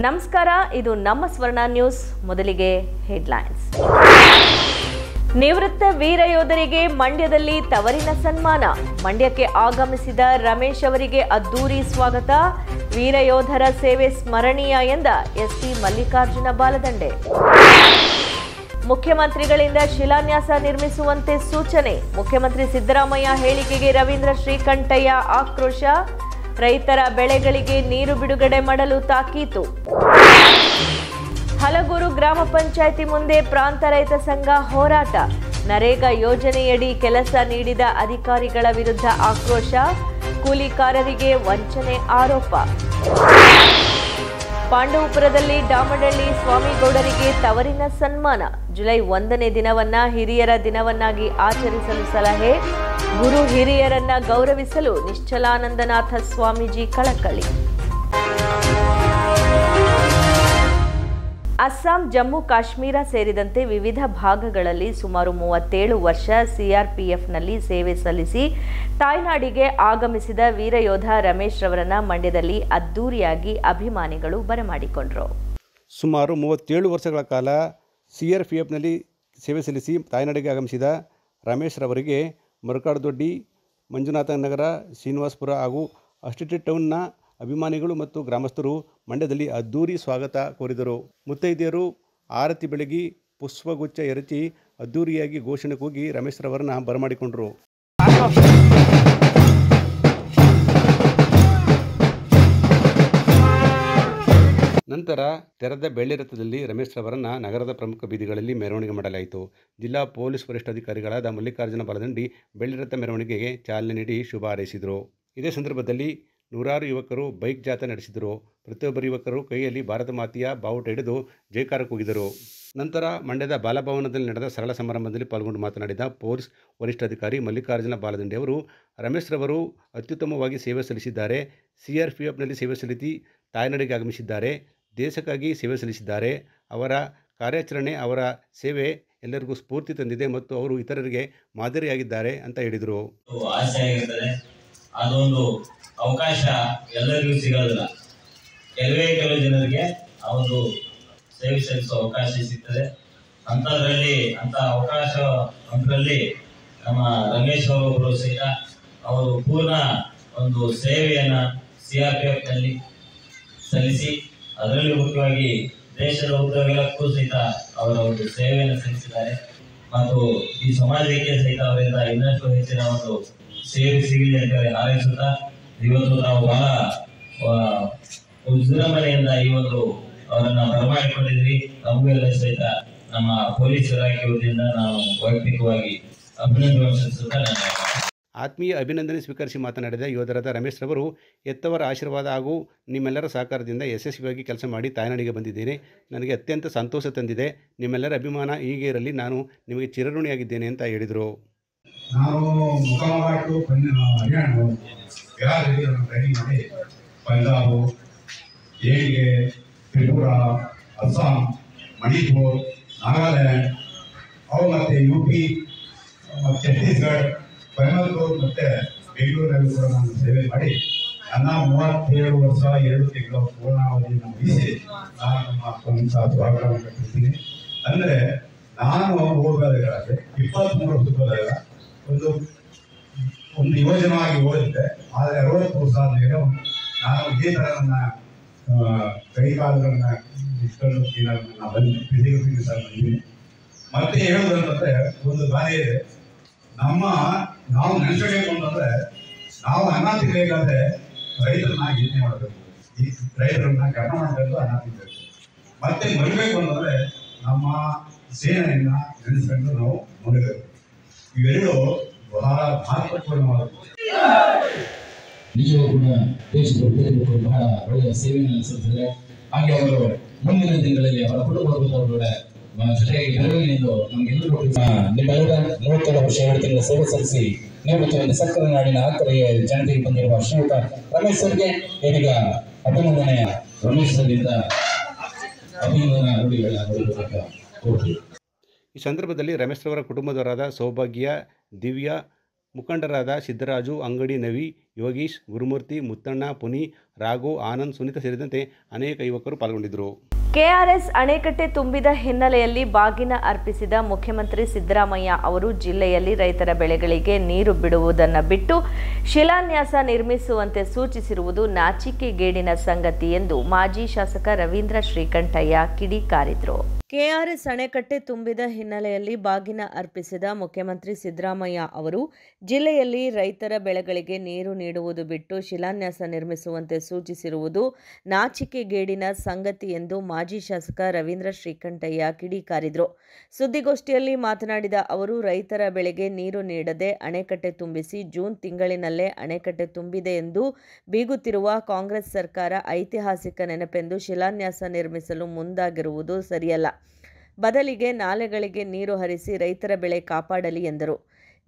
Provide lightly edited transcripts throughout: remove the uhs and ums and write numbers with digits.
ನಮಸ್ಕಾರ, ಇದು ನಮ್ಮ ಸ್ವರ್ಣ ನ್ಯೂಸ್. ಮೊದಲಿಗೆ ಹೆಡ್ಲೈನ್ಸ್. ನಿವೃತ್ತ ವೀರ ಯೋಧರಿಗೆ ಮಂಡ್ಯದಲ್ಲಿ ತವರಿನ ಸನ್ಮಾನ. ಮಂಡ್ಯಕ್ಕೆ ಆಗಮಿಸಿದ ರಮೇಶ್ ಅವರಿಗೆ ಅದ್ದೂರಿ ಸ್ವಾಗತ. ವೀರ ಯೋಧರ ಸೇವೆ ಸ್ಮರಣೀಯ ಎಂದ ಎಸ್ಪಿ ಮಲ್ಲಿಕಾರ್ಜುನ ಬಾಲದಂಡೆ. ಮುಖ್ಯಮಂತ್ರಿಗಳಿಂದ ಶಿಲಾನ್ಯಾಸ ನಿರ್ಮಿಸುವಂತೆ ಸೂಚನೆ. ಮುಖ್ಯಮಂತ್ರಿ ಸಿದ್ದರಾಮಯ್ಯ ಹೇಳಿಕೆಗೆ ರವೀಂದ್ರ ಶ್ರೀಕಂಠಯ್ಯ ಆಕ್ರೋಶ. ರೈತರ ಬೆಳೆಗಳಿಗೆ ನೀರು ಬಿಡುಗಡೆ ಮಾಡಲು ತಾಕೀತು. ಹಲಗೂರು ಗ್ರಾಮ ಪಂಚಾಯಿತಿ ಮುಂದೆ ಪ್ರಾಂತ ರೈತ ಸಂಘ ಹೋರಾಟ. ನರೇಗಾ ಯೋಜನೆಯಡಿ ಕೆಲಸ ನೀಡಿದ ಅಧಿಕಾರಿಗಳ ವಿರುದ್ಧ ಆಕ್ರೋಶ. ಕೂಲಿಕಾರರಿಗೆ ವಂಚನೆ ಆರೋಪ. ಪಾಂಡವಪುರದಲ್ಲಿ ಡಾಮಡಳ್ಳಿ ಸ್ವಾಮಿಗೌಡರಿಗೆ ತವರಿನ ಸನ್ಮಾನ. ಜುಲೈ 1ನೇ ದಿನವನ್ನ ಹಿರಿಯರ ದಿನವನ್ನಾಗಿ ಆಚರಿಸಲು ಸಲಹೆ. ಗುರು ಹಿರಿಯರನ್ನ ಗೌರವಿಸಲು ನಿಶ್ಚಲಾನಂದನಾಥ ಸ್ವಾಮೀಜಿ ಕಳಕಳಿ. ಅಸ್ಸಾಂ, ಜಮ್ಮು ಕಾಶ್ಮೀರ ಸೇರಿದಂತೆ ವಿವಿಧ ಭಾಗಗಳಲ್ಲಿ ಸುಮಾರು 37 ವರ್ಷ ಸಿಆರ್ಪಿಎಫ್ನಲ್ಲಿ ಸೇವೆ ಸಲ್ಲಿಸಿ ತಾಯ್ನಾಡಿಗೆ ಆಗಮಿಸಿದ ವೀರಯೋಧ ರಮೇಶ್ ರವರನ್ನ ಮಂಡ್ಯದಲ್ಲಿ ಅದ್ದೂರಿಯಾಗಿ ಅಭಿಮಾನಿಗಳು ಬರಮಾಡಿಕೊಂಡರು. ಸುಮಾರು 37 ವರ್ಷಗಳ ಕಾಲ ಸಿಆರ್ಪಿಎಫ್ನಲ್ಲಿ ಸೇವೆ ಸಲ್ಲಿಸಿ ತಾಯ್ನಾಡಿಗೆ ಆಗಮಿಸಿದ ರಮೇಶ್ ರವರಿಗೆ ಮರಕಾಡುದೊಡ್ಡಿ, ಮಂಜುನಾಥ ನಗರ, ಶ್ರೀನಿವಾಸಪುರ ಹಾಗೂ ಅಸ್ಟಿಟೆಡ್ ಟೌನ್ನ ಅಭಿಮಾನಿಗಳು ಮತ್ತು ಗ್ರಾಮಸ್ಥರು ಮಂಡ್ಯದಲ್ಲಿ ಅದ್ದೂರಿ ಸ್ವಾಗತ ಕೋರಿದರು. ಮುತ್ತೈದೆಯರು ಆರತಿ ಬೆಳಗಿ ಪುಷ್ಪಗುಚ್ಛ ಎರಚಿ ಅದ್ದೂರಿಯಾಗಿ ಘೋಷಣೆ ಕೂಗಿ ರಮೇಶ್ ರವರನ್ನ ಬರಮಾಡಿಕೊಂಡರು. ನಂತರ ತೆರೆದ ಬೆಳ್ಳಿ ರಥದಲ್ಲಿ ರಮೇಶ್ ರವರನ್ನ ನಗರದ ಪ್ರಮುಖ ಬೀದಿಗಳಲ್ಲಿ ಮೆರವಣಿಗೆ ಮಾಡಲಾಯಿತು. ಜಿಲ್ಲಾ ಪೊಲೀಸ್ ವರಿಷ್ಠಾಧಿಕಾರಿಗಳಾದ ಮಲ್ಲಿಕಾರ್ಜುನ ಬಾಲದಂಡಿ ಬೆಳ್ಳಿ ರಥ ಮೆರವಣಿಗೆಗೆ ಚಾಲನೆ ನೀಡಿ ಶುಭ ಹಾರೈಸಿದರು. ಇದೇ ಸಂದರ್ಭದಲ್ಲಿ ನೂರಾರು ಯುವಕರು ಬೈಕ್ ಜಾಥಾ ನಡೆಸಿದರು. ಪ್ರತಿಯೊಬ್ಬರು ಯುವಕರು ಕೈಯಲ್ಲಿ ಭಾರತ ಮಾತೆಯ ಬಾವುಟ ಹಿಡಿದು ಜೈಕಾರ ಕೂಗಿದರು. ನಂತರ ಮಂಡ್ಯದ ಬಾಲಭವನದಲ್ಲಿ ನಡೆದ ಸರಳ ಸಮಾರಂಭದಲ್ಲಿ ಪಾಲ್ಗೊಂಡು ಮಾತನಾಡಿದ ಪೊಲೀಸ್ ವರಿಷ್ಠಾಧಿಕಾರಿ ಮಲ್ಲಿಕಾರ್ಜುನ ಬಾಲದಂಡೆ ಅವರು, ರಮೇಶ್ ರವರು ಅತ್ಯುತ್ತಮವಾಗಿ ಸೇವೆ ಸಲ್ಲಿಸಿದ್ದಾರೆ. ಸಿಆರ್ಪಿಎಫ್ನಲ್ಲಿ ಸೇವೆ ಸಲ್ಲಿಸಿ ತಾಯ್ನಾಡಿಗೆ ಆಗಮಿಸಿದ್ದಾರೆ. ದೇಶಕ್ಕಾಗಿ ಸೇವೆ ಸಲ್ಲಿಸಿದ್ದಾರೆ. ಅವರ ಕಾರ್ಯಾಚರಣೆ, ಅವರ ಸೇವೆ ಎಲ್ಲರಿಗೂ ಸ್ಫೂರ್ತಿ ತಂದಿದೆ ಮತ್ತು ಅವರು ಇತರರಿಗೆ ಮಾದರಿಯಾಗಿದ್ದಾರೆ ಅಂತ ಹೇಳಿದರು. ಅದೊಂದು ಅವಕಾಶ ಎಲ್ಲರಿಗೂ ಸಿಗೋದಿಲ್ಲ. ಕೆಲವು ಜನರಿಗೆ ಆ ಒಂದು ಸೇವೆ ಸಲ್ಲಿಸುವ ಅವಕಾಶ ಸಿಗ್ತದೆ. ಅಂತ ಅವಕಾಶ ಒಂದರಲ್ಲಿ ನಮ್ಮ ರಮೇಶ್ ಅವರು ಸಹಿತ ಅವರು ಪೂರ್ಣ ಒಂದು ಸೇವೆಯನ್ನ ಸಿಆರ್ಪಿಎಫ್ ನಲ್ಲಿ ಸಲ್ಲಿಸಿ ಅದರಲ್ಲಿ ಮುಖ್ಯವಾಗಿ ದೇಶದ ಉದ್ಯೋಗಕ್ಕೂ ಸಹಿತ ಅವರ ಒಂದು ಸೇವೆಯನ್ನು ಸಲ್ಲಿಸಿದ್ದಾರೆ ಮತ್ತು ಈ ಸಮಾಜಕ್ಕೆ ಸಹಿತ ಅವರಿಂದ ಇನ್ನಷ್ಟು ಹೆಚ್ಚಿನ ಒಂದು ಸೇವೆ ಸಿಗಲಿ ಅಂತ ಹಾರೈಸುತ್ತಾ ಇವತ್ತು ನಾವು ಬಹಳ ವಿಜೃಂಭಣೆಯಿಂದ ಈ ಒಂದು ಅವರನ್ನ ಬರಮಾಡಿಕೊಂಡಿದ್ವಿ. ನಮಗೆಲ್ಲ ಸಹಿತ ನಮ್ಮ ಪೊಲೀಸ್ ಇಲಾಖೆ ವತಿಯಿಂದ ನಾವು ವೈಯಕ್ತಿಕವಾಗಿ ಅಭಿನಂದನೆ ಸಲ್ಲಿಸುತ್ತಾ ಆತ್ಮೀಯ ಅಭಿನಂದನೆ ಸ್ವೀಕರಿಸಿ ಮಾತನಾಡಿದ ಯೋಧರಾದ ರಮೇಶ್ ರವರು, ಎತ್ತವರ ಆಶೀರ್ವಾದ ಹಾಗೂ ನಿಮ್ಮೆಲ್ಲರ ಸಹಕಾರದಿಂದ ಯಶಸ್ವಿಯಾಗಿ ಕೆಲಸ ಮಾಡಿ ತಾಯ್ನಾಡಿಗೆ ಬಂದಿದ್ದೇನೆ. ನನಗೆ ಅತ್ಯಂತ ಸಂತೋಷ ತಂದಿದೆ. ನಿಮ್ಮೆಲ್ಲರ ಅಭಿಮಾನ ಹೀಗೆ ಇರಲಿ. ನಾನು ನಿಮಗೆ ಚಿರಋಣಿಯಾಗಿದ್ದೇನೆ ಅಂತ ಹೇಳಿದರು. ನಾವು ಮುಖವಾಟು ಹರಿಯಾಣ ರೆಡಿ ಮಾಡಿ ಪಂಜಾಬ್, ಏಳಿಗೆ, ತ್ರಿಪುರ, ಅಸ್ಸಾಂ, ಮಣಿಪುರ್, ನಾಗಾಲ್ಯಾಂಡ್ ಅವು ಮತ್ತು ಯುಪಿ, ಛತ್ತೀಸ್ಗಢ, ಕೊಯಮತ್ತೂರು ಮತ್ತು ಬೆಂಗಳೂರಲ್ಲಿ ಕೂಡ ನಾನು ಸೇವೆ ಮಾಡಿ ನನ್ನ 37 ವರ್ಷ 2 ತಿಂಗಳ ಪೂರ್ಣಾವಧಿಯನ್ನು ಮುಗಿಸಿ ನಾನು ನಮ್ಮ ಸ್ವಂತ ಸ್ವಾಗತವನ್ನು ಕಟ್ಟಿದ್ದೀನಿ. ಅಂದರೆ ನಾನು ಓದಬೇಕಾದ್ರೆ 23 ವರ್ಷ ಹೋದಾಗ ಒಂದು ಯುವಜನವಾಗಿ ಓದಿದ್ದೆ. ಆದರೆ 60 ವರ್ಷ ಆದ್ಮೇಲೆ ನಾನು ಇದೇ ಥರ ನನ್ನ ಕೈಕಾಲುಗಳನ್ನ ಇಷ್ಟೊಂದು ಫಿಸಿಕಲ್ ಫಿಟ್ನೆಸ್ ಆಗಿ ಬಂದಿದ್ದೀನಿ. ಮತ್ತೆ ಹೇಳೋದಂತಂದ್ರೆ ಒಂದು ಗಾದೆ ಇದೆ, ನಾವು ನೆನೆಸಬೇಕು ಅಂತಂದ್ರೆ ನಾವು ಅನ್ನ ತಿನ್ನಬೇಕಾದ್ರೆ ರೈತರನ್ನ ಯೋಚನೆ ಮಾಡಬೇಕು, ಈ ರೈತರನ್ನ ಗಮನ ಮಾಡಬೇಕು, ಅನ್ನ ತಿನ್ನಬೇಕು. ಮತ್ತೆ ಮರಿಬೇಕು ಅಂತಂದ್ರೆ ನಮ್ಮ ಸೇನೆಯನ್ನ ನೆನೆಸ್ಕೊಂಡು ನಾವು ಮರಿಬೇಕು. ಇವೆರಡು ಬಹಳ ಮಹತ್ವಪೂರ್ಣವಾದದ್ದು. ನಿಜವೂ ಕೂಡ ದೇಶದ ಉದ್ಯೋಗಕ್ಕೂ ಬಹಳ ಒಳ್ಳೆಯ ಸೇವೆಯನ್ನು ಸಲ್ಲಿಸಿದ್ದಾರೆ. ಹಾಗೆ ಅವರು ಮುಂದಿನ ದಿನಗಳಲ್ಲಿ ಅವರ ಕುಟುಂಬದವರ ಜೊತೆಗೆ ಬೆಳವಣಿಗೆಂದು ನಮಗೆಲ್ಲರೂ ನಿಮ್ಮೆಲ್ಲರ 32 ವರ್ಷ 7 ತಿಂಗಳ ಸೇವೆ ಸಲ್ಲಿಸಿ ನಿವೃತ್ತಿಯನ್ನು ಸಕ್ಕರೆ ನಾಡಿನ ಆಕರೆಯ ಜನತೆಗೆ ಬಂದಿರುವ ಶ್ರೀಯುತ ರಮೇಶ್ ಸರ್ಗೆ ಇದೀಗ ಅಭಿನಂದನೆಯ ರಮೇಶ್ ಸರ್ಗಿಂದ ಅಭಿನಂದನಾ ನುಡಿಗಳ ಕೋರ್ತೀವಿ. ಈ ಸಂದರ್ಭದಲ್ಲಿ ರಮೇಶ್ ರವರ ಕುಟುಂಬದವರಾದ ಸೌಭಾಗ್ಯ, ದಿವ್ಯಾ, ಮುಖಂಡರಾದ ಸಿದ್ದರಾಜು, ಅಂಗಡಿ ನವಿ, ಯೋಗೀಶ್, ಗುರುಮೂರ್ತಿ, ಮುತ್ತಣ್ಣ, ಪುನಿ, ರಾಘು, ಆನಂದ್, ಸುನೀತಾ ಸೇರಿದಂತೆ ಅನೇಕ ಯುವಕರು ಪಾಲ್ಗೊಂಡಿದ್ದರು. ಕೆಆರ್ಎಸ್ ಅಣೆಕಟ್ಟೆ ತುಂಬಿದ ಹಿನ್ನೆಲೆಯಲ್ಲಿ ಬಾಗಿನ ಅರ್ಪಿಸಿದ ಮುಖ್ಯಮಂತ್ರಿ ಸಿದ್ದರಾಮಯ್ಯ ಅವರು ಜಿಲ್ಲೆಯಲ್ಲಿ ರೈತರ ಬೆಳೆಗಳಿಗೆ ನೀರು ಬಿಡುವುದನ್ನು ಬಿಟ್ಟು ಶಿಲಾನ್ಯಾಸ ನಿರ್ಮಿಸುವಂತೆ ಸೂಚಿಸಿರುವುದು ನಾಚಿಕೆಗೇಡಿನ ಸಂಗತಿ ಎಂದು ಮಾಜಿ ಶಾಸಕ ರವೀಂದ್ರ ಶ್ರೀಕಂಠಯ್ಯ ಕಿಡಿಕಾರಿದರು. ಕೆಆರ್ಎಸ್ ಅಣೆಕಟ್ಟೆ ತುಂಬಿದ ಹಿನ್ನೆಲೆಯಲ್ಲಿ ಬಾಗಿನ ಅರ್ಪಿಸಿದ ಮುಖ್ಯಮಂತ್ರಿ ಸಿದ್ದರಾಮಯ್ಯ ಅವರು ಜಿಲ್ಲೆಯಲ್ಲಿ ರೈತರ ಬೆಳೆಗಳಿಗೆ ನೀರು ನೀಡುವುದು ಬಿಟ್ಟು ಶಿಲಾನ್ಯಾಸ ನಿರ್ಮಿಸುವಂತೆ ಸೂಚಿಸಿರುವುದು ನಾಚಿಕೆಗೇಡಿನ ಸಂಗತಿ ಎಂದು ಮಾಜಿ ಶಾಸಕ ರವೀಂದ್ರ ಶ್ರೀಕಂಠಯ್ಯ ಕಿಡಿಕಾರಿದರು. ಸುದ್ದಿಗೋಷ್ಠಿಯಲ್ಲಿ ಮಾತನಾಡಿದ ಅವರು, ರೈತರ ಬೆಳೆಗೆ ನೀರು ನೀಡದೆ ಅಣೆಕಟ್ಟೆ ತುಂಬಿಸಿ ಜೂನ್ ತಿಂಗಳಿನಲ್ಲೇ ಅಣೆಕಟ್ಟೆ ತುಂಬಿದೆ ಎಂದು ಬೀಗುತ್ತಿರುವ ಕಾಂಗ್ರೆಸ್ ಸರ್ಕಾರ ಐತಿಹಾಸಿಕ ನೆನಪೆಂದು ಶಿಲಾನ್ಯಾಸ ನಿರ್ಮಿಸಲು ಮುಂದಾಗಿರುವುದು ಸರಿಯಲ್ಲ. ಬದಲಿಗೆ ನಾಲೆಗಳಿಗೆ ನೀರು ಹರಿಸಿ ರೈತರ ಬೆಳೆ ಕಾಪಾಡಲಿ ಎಂದರು.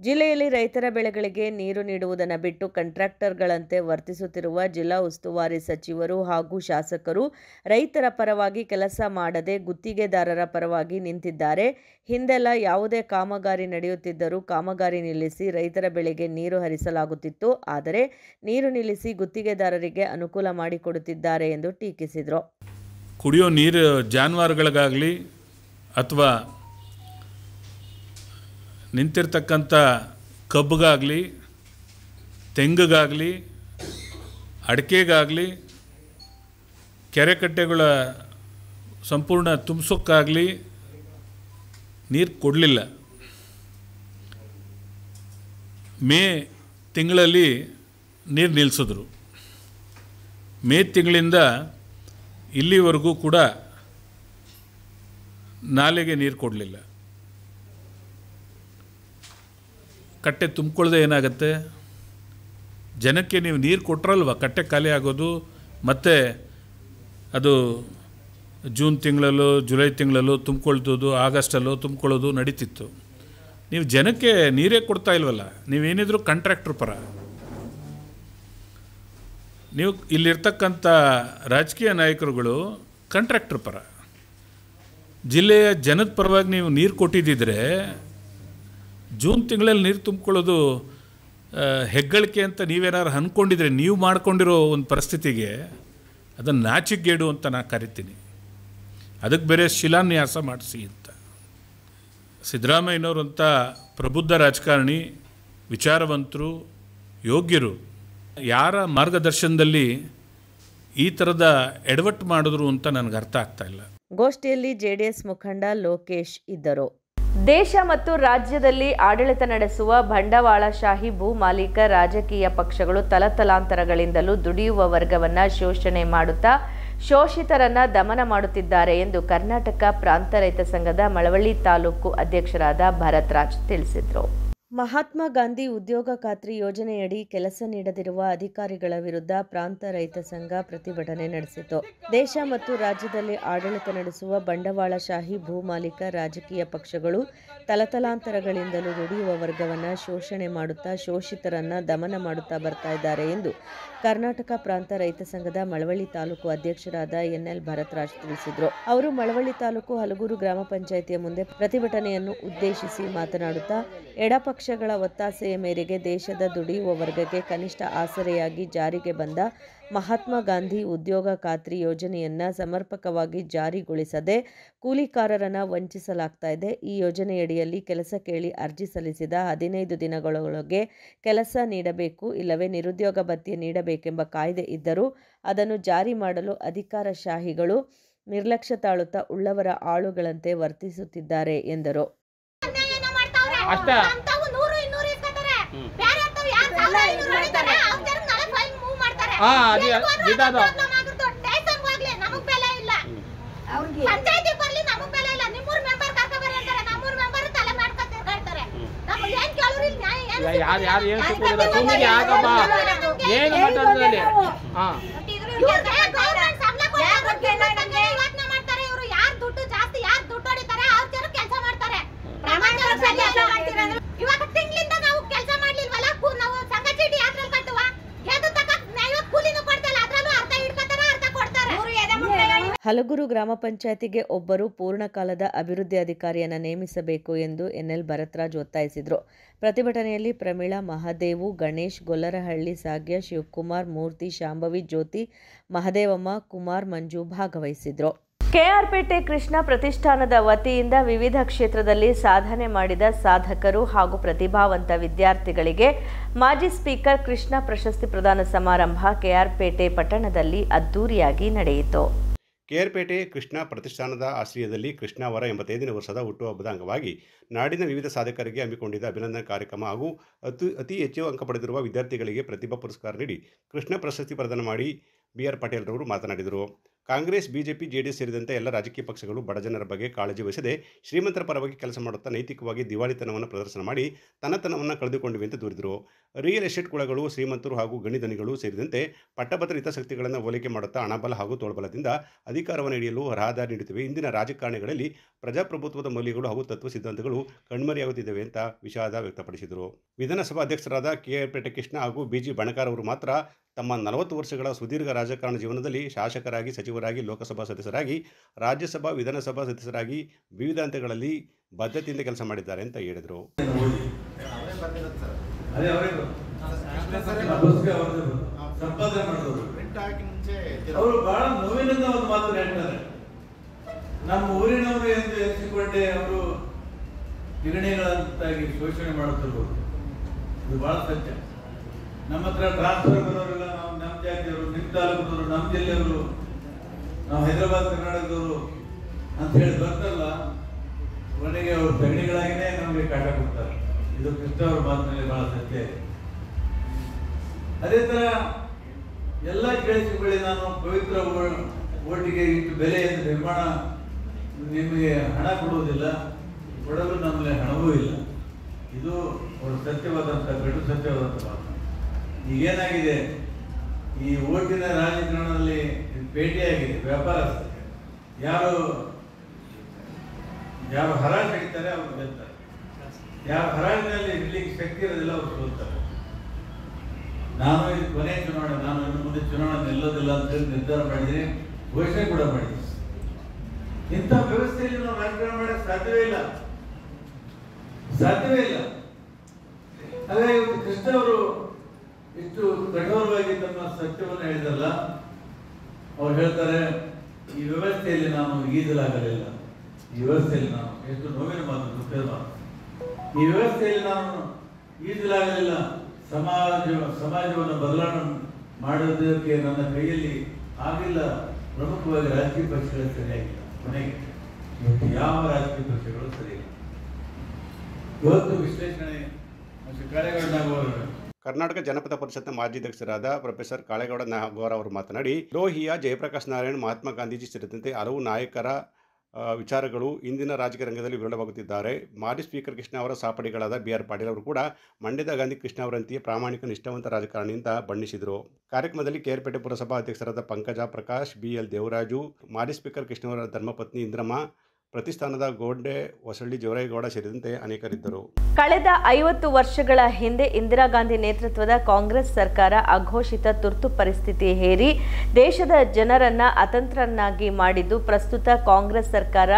ಜಿಲ್ಲೆಯಲ್ಲಿ ರೈತರ ಬೆಳೆಗಳಿಗೆ ನೀರು ನೀಡುವುದನ್ನು ಬಿಟ್ಟು ಕಾಂಟ್ರಾಕ್ಟರ್ಗಳಂತೆ ವರ್ತಿಸುತ್ತಿರುವ ಜಿಲ್ಲಾ ಉಸ್ತುವಾರಿ ಸಚಿವರು ಹಾಗೂ ಶಾಸಕರು ರೈತರ ಪರವಾಗಿ ಕೆಲಸ ಮಾಡದೆ ಗುತ್ತಿಗೆದಾರರ ಪರವಾಗಿ ನಿಂತಿದ್ದಾರೆ. ಹಿಂದೆಲ್ಲ ಯಾವುದೇ ಕಾಮಗಾರಿ ನಡೆಯುತ್ತಿದ್ದರೂ ಕಾಮಗಾರಿ ನಿಲ್ಲಿಸಿ ರೈತರ ಬೆಳೆಗೆ ನೀರು ಹರಿಸಲಾಗುತ್ತಿತ್ತು. ಆದರೆ ನೀರು ನಿಲ್ಲಿಸಿ ಗುತ್ತಿಗೆದಾರರಿಗೆ ಅನುಕೂಲ ಮಾಡಿಕೊಡುತ್ತಿದ್ದಾರೆ ಎಂದು ಟೀಕಿಸಿದರು. ಕುಡಿಯೋ ನೀರು ಜಾನುವಾರುಗಳಿಗಾಗಲಿ ಅಥವಾ ನಿಂತಿರ್ತಕ್ಕಂಥ ಕಬ್ಬಿಗಾಗಲಿ, ತೆಂಗಿಗಾಗಲಿ, ಅಡಿಕೆಗಾಗಲಿ, ಕೆರೆ ಕಟ್ಟೆಗಳ ಸಂಪೂರ್ಣ ತುಂಬಿಸೋಕ್ಕಾಗಲಿ ನೀರು ಕೊಡಲಿಲ್ಲ. ಮೇ ತಿಂಗಳಲ್ಲಿ ನೀರು ನಿಲ್ಲಿಸಿದ್ರು. ಮೇ ತಿಂಗಳಿಂದ ಇಲ್ಲಿವರೆಗೂ ಕೂಡ ನಾಲೆಗೆ ನೀರು ಕೊಡಲಿಲ್ಲ. ಕಟ್ಟೆ ತುಂಬಿಕೊಳ್ಳದೆ ಏನಾಗುತ್ತೆ? ಜನಕ್ಕೆ ನೀವು ನೀರು ಕೊಟ್ಟರಲ್ವ ಕಟ್ಟೆ ಖಾಲಿ ಆಗೋದು. ಮತ್ತು ಅದು ಜೂನ್ ತಿಂಗಳಲ್ಲೋ ಜುಲೈ ತಿಂಗಳಲ್ಲೋ ತುಂಬಿಕೊಳ್ತೋದು, ಆಗಸ್ಟಲ್ಲೋ ತುಂಬಿಕೊಳ್ಳೋದು ನಡೀತಿತ್ತು. ನೀವು ಜನಕ್ಕೆ ನೀರೇ ಕೊಡ್ತಾ ಇಲ್ವಲ್ಲ. ನೀವೇನಿದ್ರು ಕಾಂಟ್ರಾಕ್ಟ್ರ್ ಪರ. ನೀವು ಇಲ್ಲಿರ್ತಕ್ಕಂಥ ರಾಜಕೀಯ ನಾಯಕರುಗಳು ಕಾಂಟ್ರಾಕ್ಟ್ರ್ ಪರ. ಜಿಲ್ಲೆಯ ಜನದ ಪರವಾಗಿ ನೀವು ನೀರು ಕೊಟ್ಟಿದ್ದಿದ್ರೆ ಜೂನ್ ತಿಂಗಳಲ್ಲಿ ನೀರು ತುಂಬಿಕೊಳ್ಳೋದು ಹೆಗ್ಗಳಿಕೆ ಅಂತ ನೀವೇನಾದ್ರು ಅಂದ್ಕೊಂಡಿದ್ರೆ, ನೀವು ಮಾಡ್ಕೊಂಡಿರೋ ಒಂದು ಪರಿಸ್ಥಿತಿಗೆ ಅದನ್ನು ನಾಚಿಕೆಗೇಡು ಅಂತ ನಾನು ಕರಿತೀನಿ. ಅದಕ್ಕೆ ಬೇರೆ ಶಿಲಾನ್ಯಾಸ ಮಾಡಿಸಿ ಅಂತ. ಸಿದ್ದರಾಮಯ್ಯನವರಂಥ ಪ್ರಬುದ್ಧ ರಾಜಕಾರಣಿ, ವಿಚಾರವಂತರು, ಯೋಗ್ಯರು ಯಾರ ಮಾರ್ಗದರ್ಶನದಲ್ಲಿ ಈ ಥರದ ಎಡವಟ್ಟು ಮಾಡಿದ್ರು ಅಂತ ನನಗೆ ಅರ್ಥ ಆಗ್ತಾ ಇಲ್ಲ. ಗೋಷ್ಠಿಯಲ್ಲಿ ಜೆಡಿಎಸ್ ಮುಖಂಡ ಲೋಕೇಶ್ ಇದ್ದರು. ದೇಶ ಮತ್ತು ರಾಜ್ಯದಲ್ಲಿ ಆಡಳಿತ ನಡೆಸುವ ಬಂಡವಾಳಶಾಹಿ ಭೂ ಮಾಲೀಕ ರಾಜಕೀಯ ಪಕ್ಷಗಳು ತಲತಲಾಂತರಗಳಿಂದಲೂ ದುಡಿಯುವ ವರ್ಗವನ್ನು ಶೋಷಣೆ ಮಾಡುತ್ತಾ ಶೋಷಿತರನ್ನ ದಮನ ಮಾಡುತ್ತಿದ್ದಾರೆ ಎಂದು ಕರ್ನಾಟಕ ಪ್ರಾಂತ ರೈತ ಸಂಘದ ಮಳವಳ್ಳಿ ತಾಲೂಕು ಅಧ್ಯಕ್ಷರಾದ ಭರತ್ ರಾಜ್ ತಿಳಿಸಿದರು. ಮಹಾತ್ಮ ಗಾಂಧಿ ಉದ್ಯೋಗ ಖಾತ್ರಿ ಯೋಜನೆಯಡಿ ಕೆಲಸ ನೀಡದಿರುವ ಅಧಿಕಾರಿಗಳ ವಿರುದ್ಧ ಪ್ರಾಂತ ರೈತ ಸಂಘ ಪ್ರತಿಭಟನೆ ನಡೆಸಿತು. ದೇಶ ಮತ್ತು ರಾಜ್ಯದಲ್ಲಿ ಆಡಳಿತ ನಡೆಸುವ ಬಂಡವಾಳಶಾಹಿ ಭೂ ಮಾಲೀಕ ರಾಜಕೀಯ ಪಕ್ಷಗಳು ತಲತಲಾಂತರಗಳಿಂದಲೂ ದುಡಿಯುವ ವರ್ಗವನ್ನು ಶೋಷಣೆ ಮಾಡುತ್ತಾ ಶೋಷಿತರನ್ನ ದಮನ ಮಾಡುತ್ತಾ ಬರ್ತಾ ಇದ್ದಾರೆ ಎಂದು ಕರ್ನಾಟಕ ಪ್ರಾಂತ ರೈತ ಸಂಘದ ಮಳವಳ್ಳಿ ತಾಲೂಕು ಅಧ್ಯಕ್ಷರಾದ ಎನ್ಎಲ್ ಭರತ್ ರಾಜ್ ತಿಳಿಸಿದರು. ಅವರು ಮಳವಳ್ಳಿ ತಾಲೂಕು ಹಲಗೂರು ಗ್ರಾಮ ಪಂಚಾಯಿತಿಯ ಮುಂದೆ ಪ್ರತಿಭಟನೆಯನ್ನು ಉದ್ದೇಶಿಸಿ ಮಾತನಾಡುತ್ತಾ ಎಡಪಕ್ಷಗಳ ಒತ್ತಾಸೆಯ ಮೇರೆಗೆ ದೇಶದ ದುಡಿಯುವ ವರ್ಗಕ್ಕೆ ಕನಿಷ್ಠ ಆಸರೆಯಾಗಿ ಜಾರಿಗೆ ಬಂದ ಮಹಾತ್ಮ ಗಾಂಧಿ ಉದ್ಯೋಗ ಖಾತ್ರಿ ಯೋಜನೆಯನ್ನು ಸಮರ್ಪಕವಾಗಿ ಜಾರಿಗೊಳಿಸದೆ ಕೂಲಿಕಾರರನ್ನು ವಂಚಿಸಲಾಗ್ತಾ ಇದೆ. ಈ ಯೋಜನೆಯಡಿಯಲ್ಲಿ ಕೆಲಸ ಕೇಳಿ ಅರ್ಜಿ ಸಲ್ಲಿಸಿದ 15 ದಿನಗಳೊಳಗೆ ಕೆಲಸ ನೀಡಬೇಕು, ಇಲ್ಲವೇ ನಿರುದ್ಯೋಗ ಭತ್ಯೆ ನೀಡಬೇಕೆಂಬ ಕಾಯ್ದೆ ಇದ್ದರೂ ಅದನ್ನು ಜಾರಿ ಮಾಡಲು ಅಧಿಕಾರಶಾಹಿಗಳು ನಿರ್ಲಕ್ಷ್ಯ ತಾಳುತ್ತಾ ಉಳ್ಳವರ ಆಳುಗಳಂತೆ ವರ್ತಿಸುತ್ತಿದ್ದಾರೆ ಎಂದರು. ಹಲಗೂರು ಗ್ರಾಮ ಪಂಚಾಯತಿಗೆ ಒಬ್ಬರು ಪೂರ್ಣಕಾಲದ ಅಭಿವೃದ್ಧಿ ಅಧಿಕಾರಿಯನ್ನು ನೇಮಿಸಬೇಕು ಎಂದು ಎನ್ಎಲ್ ಭರತ್ರಾಜ್ ಒತ್ತಾಯಿಸಿದರು. ಪ್ರತಿಭಟನೆಯಲ್ಲಿ ಪ್ರಮೀಳಾ, ಮಹದೇವು, ಗಣೇಶ್, ಗೊಲ್ಲರಹಳ್ಳಿ ಸಾಗ್ಯ, ಶಿವಕುಮಾರ್, ಮೂರ್ತಿ, ಶಾಂಭವಿ, ಜ್ಯೋತಿ, ಮಹದೇವಮ್ಮ, ಕುಮಾರ್, ಮಂಜು ಭಾಗವಹಿಸಿದ್ರು. ಕೆಆರ್ಪೇಟೆ ಕೃಷ್ಣ ಪ್ರತಿಷ್ಠಾನದ ವತಿಯಿಂದ ವಿವಿಧ ಕ್ಷೇತ್ರದಲ್ಲಿ ಸಾಧನೆ ಮಾಡಿದ ಸಾಧಕರು ಹಾಗೂ ಪ್ರತಿಭಾವಂತ ವಿದ್ಯಾರ್ಥಿಗಳಿಗೆ ಮಾಜಿ ಸ್ಪೀಕರ್ ಕೃಷ್ಣ ಪ್ರಶಸ್ತಿ ಪ್ರದಾನ ಸಮಾರಂಭ ಕೆಆರ್ಪೇಟೆ ಪಟ್ಟಣದಲ್ಲಿ ಅದ್ದೂರಿಯಾಗಿ ನಡೆಯಿತು. ಕೆಆರ್ಪೇಟೆ ಕೃಷ್ಣ ಪ್ರತಿಷ್ಠಾನದ ಆಶ್ರಯದಲ್ಲಿ ಕೃಷ್ಣ ಅವರ 85ನೇ ವರ್ಷದ ಹುಟ್ಟುಹಬ್ಬದ ಅಂಗವಾಗಿ ನಾಡಿನ ವಿವಿಧ ಸಾಧಕರಿಗೆ ಹಮ್ಮಿಕೊಂಡಿದ್ದ ಅಭಿನಂದನಾ ಕಾರ್ಯಕ್ರಮ ಹಾಗೂ ಅತಿ ಹೆಚ್ಚು ಅಂಕ ಪಡೆದಿರುವ ವಿದ್ಯಾರ್ಥಿಗಳಿಗೆ ಪ್ರತಿಭಾ ಪುರಸ್ಕಾರ ನೀಡಿ ಕೃಷ್ಣ ಪ್ರಶಸ್ತಿ ಪ್ರದಾನ ಮಾಡಿ BR ಪಾಟೀಲ್ ರವರು ಮಾತನಾಡಿದರು. ಕಾಂಗ್ರೆಸ್, ಬಿಜೆಪಿ, ಜೆಡಿಎಸ್ ಸೇರಿದಂತೆ ಎಲ್ಲ ರಾಜಕೀಯ ಪಕ್ಷಗಳು ಬಡಜನರ ಬಗ್ಗೆ ಕಾಳಜಿ ವಹಿಸದೆ ಶ್ರೀಮಂತರ ಪರವಾಗಿ ಕೆಲಸ ಮಾಡುತ್ತಾ ನೈತಿಕವಾಗಿ ದಿವಾಳಿತನವನ್ನು ಪ್ರದರ್ಶನ ಮಾಡಿ ತನ್ನತನವನ್ನು ಕಳೆದುಕೊಂಡಿವೆ ಎಂದು ದೂರಿದರು. ರಿಯಲ್ ಎಸ್ಟೇಟ್ ಕುಳಗಳು, ಶ್ರೀಮಂತರು ಹಾಗೂ ಗಣಿಧನಿಗಳು ಸೇರಿದಂತೆ ಪಟ್ಟಭದ್ರ ಹಿತಾಸಕ್ತಿಗಳನ್ನು ಹೋಲಿಕೆ ಮಾಡುತ್ತಾ ಹಣಬಲ ಹಾಗೂ ತೋಳ್ಬಲದಿಂದ ಅಧಿಕಾರವನ್ನು ಹಿಡಿಯಲು ರಹದಾರಿ ನೀಡುತ್ತಿವೆ. ಇಂದಿನ ರಾಜಕಾರಣಿಗಳಲ್ಲಿ ಪ್ರಜಾಪ್ರಭುತ್ವದ ಮೌಲ್ಯಗಳು ಹಾಗೂ ತತ್ವ ಸಿದ್ಧಾಂತಗಳು ಕಣ್ಮರೆಯಾಗುತ್ತಿದ್ದಾವೆ ಅಂತ ವಿಷಾದ ವ್ಯಕ್ತಪಡಿಸಿದರು. ವಿಧಾನಸಭಾ ಅಧ್ಯಕ್ಷರಾದ ಕೆಆರ್ಪೇಟೆ ಕೃಷ್ಣ ಹಾಗೂ BG ಬಣಕಾರ್ ಅವರು ಮಾತ್ರ ತಮ್ಮ 40 ವರ್ಷಗಳ ಸುದೀರ್ಘ ರಾಜಕಾರಣ ಜೀವನದಲ್ಲಿ ಶಾಸಕರಾಗಿ, ಸಚಿವರಾಗಿ, ಲೋಕಸಭಾ ಸದಸ್ಯರಾಗಿ, ರಾಜ್ಯಸಭಾ, ವಿಧಾನಸಭಾ ಸದಸ್ಯರಾಗಿ ವಿವಿಧ ಹಂತಗಳಲ್ಲಿ ಬದ್ಧತೆಯಿಂದ ಕೆಲಸ ಮಾಡಿದ್ದಾರೆ ಅಂತ ಹೇಳಿದರು. ಅವರು ಬಹಳ ನೋವಿನಿಂದ ಒಂದು ಮಾತು ಹೇಳ್ತಾರೆ. ನಮ್ಮ ಊರಿನವರು ಎಂದು ಎನಿಸಿಕೊಂಡೆ ಅವರು ಗಿರಣಿಗಳಂತಾಗಿ ಶೋಷಣೆ ಮಾಡುತ್ತಿರ್ಬೋದು. ಇದು ಬಹಳ ಸತ್ಯ. ನಮ್ಮ ಹತ್ರ ಟ್ರಾನ್ಸ್ಫರ್ ಬರೋರೆಲ್ಲ ನಾವು ನಮ್ಮ ಜಾತಿಯವರು, ನಿಮ್ಮ ತಾಲೂಕಿನವರು, ನಮ್ಮ ಜಿಲ್ಲೆಯವರು, ನಾವು ಹೈದರಾಬಾದ್ ಕರ್ನಾಟಕದವರು ಅಂತ ಹೇಳಿ ಬರ್ತಾರಲ್ಲ, ಕೊನೆಗೆ ಅವರು ತಗಣಿಗಳಾಗಿನೇ ನಮಗೆ ಕಾಟ ಕೊಡ್ತಾರೆ. ಇದು ಕೃಷ್ಣ ಅವರ ಮಾತಿನಲ್ಲಿ ಬಹಳ ಸತ್ಯ ಇದೆ. ಅದೇ ತರ ಎಲ್ಲ ಕೇಳಿಸಿಕೊಳ್ಳಿ, ನಾನು ಪವಿತ್ರ ಓಟಿಗೆ ಇಟ್ಟು ಬೆಲೆಯನ್ನು ನಿರ್ಮಾಣ ನಿಮಗೆ ಹಣ ಕೊಡುವುದಿಲ್ಲ, ಕೊಡಲು ನಮ್ಮಲ್ಲಿ ಹಣವೂ ಇಲ್ಲ. ಇದು ಅವರು ಸತ್ಯವಾದಂಥ ಗಡು ಸತ್ಯವಾದಂಥ ಮಾತು. ಈಗೇನಾಗಿದೆ, ಈ ಓಟಿನ ರಾಜಕಾರಣದಲ್ಲಿ ಪೇಟೆಯಾಗಿದೆ, ವ್ಯಾಪಾರ. ಯಾರು ಹರಾಜು ಹಿಡಿತಾರೆ ಅವರು ಗೆಲ್ತಾರೆ, ಯಾರು ಹರಾಜಿನಲ್ಲಿ ಇಡ್ಲಿಕ್ಕೆ ಶಕ್ತಿ ಇರೋದಿಲ್ಲ ಅವರು ಸೋಲ್ತಾರೆ. ನಾನು ಇದು ಕೊನೆಯ ಚುನಾವಣೆ, ನಾನು ಇನ್ನು ಮುಂದೆ ಚುನಾವಣೆ ನಿಲ್ಲೋದಿಲ್ಲ ಅಂತ ಹೇಳಿ ನಿರ್ಧಾರ ಮಾಡಿದ್ದೀನಿ, ಘೋಷಣೆ ಕೂಡ ಮಾಡಿದ್ದೀನಿ. ಇಂಥ ವ್ಯವಸ್ಥೆಯಲ್ಲಿ ನಾವು ರಾಜಕಾರಣ ಮಾಡಕ್ಕೆ ಸಾಧ್ಯವೇ ಇಲ್ಲ. ಹಾಗಾಗಿ ಕೃಷ್ಣ ಅವರು ಇಷ್ಟು ಕಠೋರವಾಗಿ ತಮ್ಮ ಸತ್ಯವನ್ನು ಹೇಳಿದಲ್ಲ, ಅವ್ರು ಹೇಳ್ತಾರೆ, ಈ ವ್ಯವಸ್ಥೆಯಲ್ಲಿ ನಾನು ಈಜಲಾಗಲಿಲ್ಲ, ಈ ವ್ಯವಸ್ಥೆಯಲ್ಲಿ ನಾನು, ಎಷ್ಟು ನೋವಿನ ಮಾತು, ದುಃಖದ ಮಾತು, ಈ ವ್ಯವಸ್ಥೆಯಲ್ಲಿ ನಾನು ಈಜಲಾಗಲಿಲ್ಲ. ಸಮಾಜವನ್ನು ಬದಲಾವಣೆ ಮಾಡೋದಕ್ಕೆ ನನ್ನ ಕೈಯಲ್ಲಿ ಆಗಿಲ್ಲ. ಪ್ರಮುಖವಾಗಿ ರಾಜಕೀಯ ಪಕ್ಷಗಳು ಸರಿಯಾಗಿಲ್ಲ. ಕೊನೆಗೆ ಇವತ್ತು ಯಾವ ರಾಜಕೀಯ ಪಕ್ಷಗಳು ಸರಿಯಿಲ್ಲ. ಇವತ್ತು ವಿಶ್ಲೇಷಣೆ ಕರ್ನಾಟಕ ಜನಪದ ಪರಿಷತ್ನ ಮಾಜಿ ಅಧ್ಯಕ್ಷರಾದ ಪ್ರೊಫೆಸರ್ ಕಾಳೇಗೌಡ ನಾಗೌರ ಅವರು ಮಾತನಾಡಿ, ಲೋಹಿಯಾ, ಜಯಪ್ರಕಾಶ್ ನಾರಾಯಣ್, ಮಹಾತ್ಮ ಗಾಂಧೀಜಿ ಸೇರಿದಂತೆ ಹಲವು ನಾಯಕರ ವಿಚಾರಗಳು ಇಂದಿನ ರಾಜಕೀಯ ರಂಗದಲ್ಲಿ ವಿರಳವಾಗುತ್ತಿದ್ದಾರೆ. ಮಾಜಿ ಸ್ಪೀಕರ್ ಕೃಷ್ಣ ಅವರ ಸಹಪಾಠಿಗಳಾದ BR ಪಾಟೀಲ್ ಅವರು ಕೂಡ ಮಂಡ್ಯದ ಗಾಂಧಿ ಕೃಷ್ಣ ಅವರಂತೆಯೇ ಪ್ರಾಮಾಣಿಕ, ನಿಷ್ಠಾವಂತ ರಾಜಕಾರಣಿ ಅಂತ ಬಣ್ಣಿಸಿದರು. ಕಾರ್ಯಕ್ರಮದಲ್ಲಿ ಕೆಆರ್ಪೇಟೆ ಪುರಸಭಾ ಅಧ್ಯಕ್ಷರಾದ ಪಂಕಜ ಪ್ರಕಾಶ್, BL ದೇವರಾಜು, ಮಾಜಿ ಸ್ಪೀಕರ್ ಕೃಷ್ಣ ಅವರ ಧರ್ಮಪತ್ನಿ ಇಂದ್ರಮ್ಮ, ಪ್ರತಿಷ್ಠಾನದ ಗೋಡೆ ಹೊಸಳ್ಳಿ ಜೋರೇಗೌಡ ಸೇರಿದಂತೆ ಅನೇಕರಿದ್ದರು. ಕಳೆದ 50 ವರ್ಷಗಳ ಹಿಂದೆ ಇಂದಿರಾ ಗಾಂಧಿ ನೇತೃತ್ವದ ಕಾಂಗ್ರೆಸ್ ಸರ್ಕಾರ ಅಘೋಷಿತ ತುರ್ತು ಪರಿಸ್ಥಿತಿ ಹೇರಿ ದೇಶದ ಜನರನ್ನ ಅತಂತ್ರರನ್ನಾಗಿ ಮಾಡಿದ್ದು, ಪ್ರಸ್ತುತ ಕಾಂಗ್ರೆಸ್ ಸರ್ಕಾರ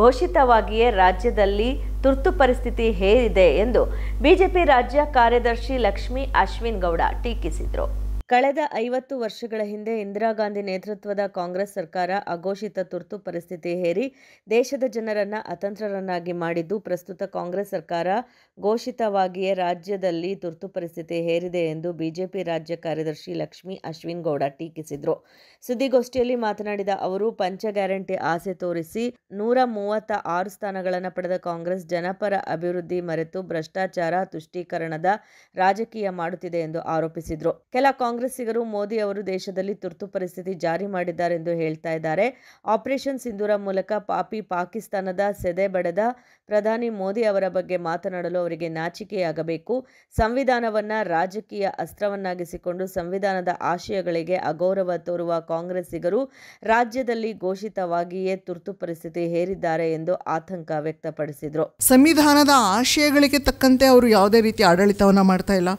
ಘೋಷಿತವಾಗಿಯೇ ರಾಜ್ಯದಲ್ಲಿ ತುರ್ತು ಪರಿಸ್ಥಿತಿ ಹೇರಿದೆ ಎಂದು ಬಿಜೆಪಿ ರಾಜ್ಯ ಕಾರ್ಯದರ್ಶಿ ಲಕ್ಷ್ಮೀ ಅಶ್ವಿನ್ ಗೌಡ ಟೀಕಿಸಿದರು. ಕಳೆದ 50 ವರ್ಷಗಳ ಹಿಂದೆ ಇಂದಿರಾ ಗಾಂಧಿ ನೇತೃತ್ವದ ಕಾಂಗ್ರೆಸ್ ಸರ್ಕಾರ ಅಘೋಷಿತ ತುರ್ತು ಪರಿಸ್ಥಿತಿ ಹೇರಿ ದೇಶದ ಜನರನ್ನ ಅತಂತ್ರರನ್ನಾಗಿ ಮಾಡಿದ್ದು, ಪ್ರಸ್ತುತ ಕಾಂಗ್ರೆಸ್ ಸರ್ಕಾರ ಘೋಷಿತವಾಗಿಯೇ ರಾಜ್ಯದಲ್ಲಿ ತುರ್ತು ಪರಿಸ್ಥಿತಿ ಹೇರಿದೆ ಎಂದು ಬಿಜೆಪಿ ರಾಜ್ಯ ಕಾರ್ಯದರ್ಶಿ ಲಕ್ಷ್ಮೀ ಅಶ್ವಿನ್ ಗೌಡ ಟೀಕಿಸಿದರು. ಸುದ್ದಿಗೋಷ್ಠಿಯಲ್ಲಿ ಮಾತನಾಡಿದ ಅವರು, ಪಂಚ ಗ್ಯಾರಂಟಿ ಆಸೆ ತೋರಿಸಿ 136 ಸ್ಥಾನಗಳನ್ನು ಪಡೆದ ಕಾಂಗ್ರೆಸ್ ಜನಪರ ಅಭಿವೃದ್ಧಿ ಮರೆತು ಭ್ರಷ್ಟಾಚಾರ, ತುಷ್ಟೀಕರಣದ ರಾಜಕೀಯ ಮಾಡುತ್ತಿದೆ ಎಂದು ಆರೋಪಿಸಿದರು. ಕೆಲ ಕಾಂಗ್ರೆಸ್ಸಿಗರು ಮೋದಿ ಅವರು ದೇಶದಲ್ಲಿ ತುರ್ತು ಪರಿಸ್ಥಿತಿ ಜಾರಿ ಮಾಡಿದ್ದಾರೆಂದು ಹೇಳ್ತಾ ಇದ್ದಾರೆ. ಆಪರೇಷನ್ ಸಿಂಧೂರ ಮೂಲಕ ಪಾಕಿಸ್ತಾನದ ಸೆದೆ ಬಡೆದ ಪ್ರಧಾನಿ ಮೋದಿ ಅವರ ಬಗ್ಗೆ ಮಾತನಾಡಲು ಅವರಿಗೆ ನಾಚಿಕೆಯಾಗಬೇಕು. ಸಂವಿಧಾನವನ್ನ ರಾಜಕೀಯ ಅಸ್ತ್ರವನ್ನಾಗಿಸಿಕೊಂಡು ಸಂವಿಧಾನದ ಆಶಯಗಳಿಗೆ ಅಗೌರವ ತೋರುವ ಕಾಂಗ್ರೆಸ್ಸಿಗರು ರಾಜ್ಯದಲ್ಲಿ ಘೋಷಿತವಾಗಿಯೇ ತುರ್ತು ಪರಿಸ್ಥಿತಿ ಹೇರಿದ್ದಾರೆ ಎಂದು ಆತಂಕ ವ್ಯಕ್ತಪಡಿಸಿದರು. ಸಂವಿಧಾನದ ಆಶಯಗಳಿಗೆ ತಕ್ಕಂತೆ ಅವರು ಯಾವುದೇ ರೀತಿ ಆಡಳಿತವನ್ನು ಮಾಡ್ತಾ ಇಲ್ಲ,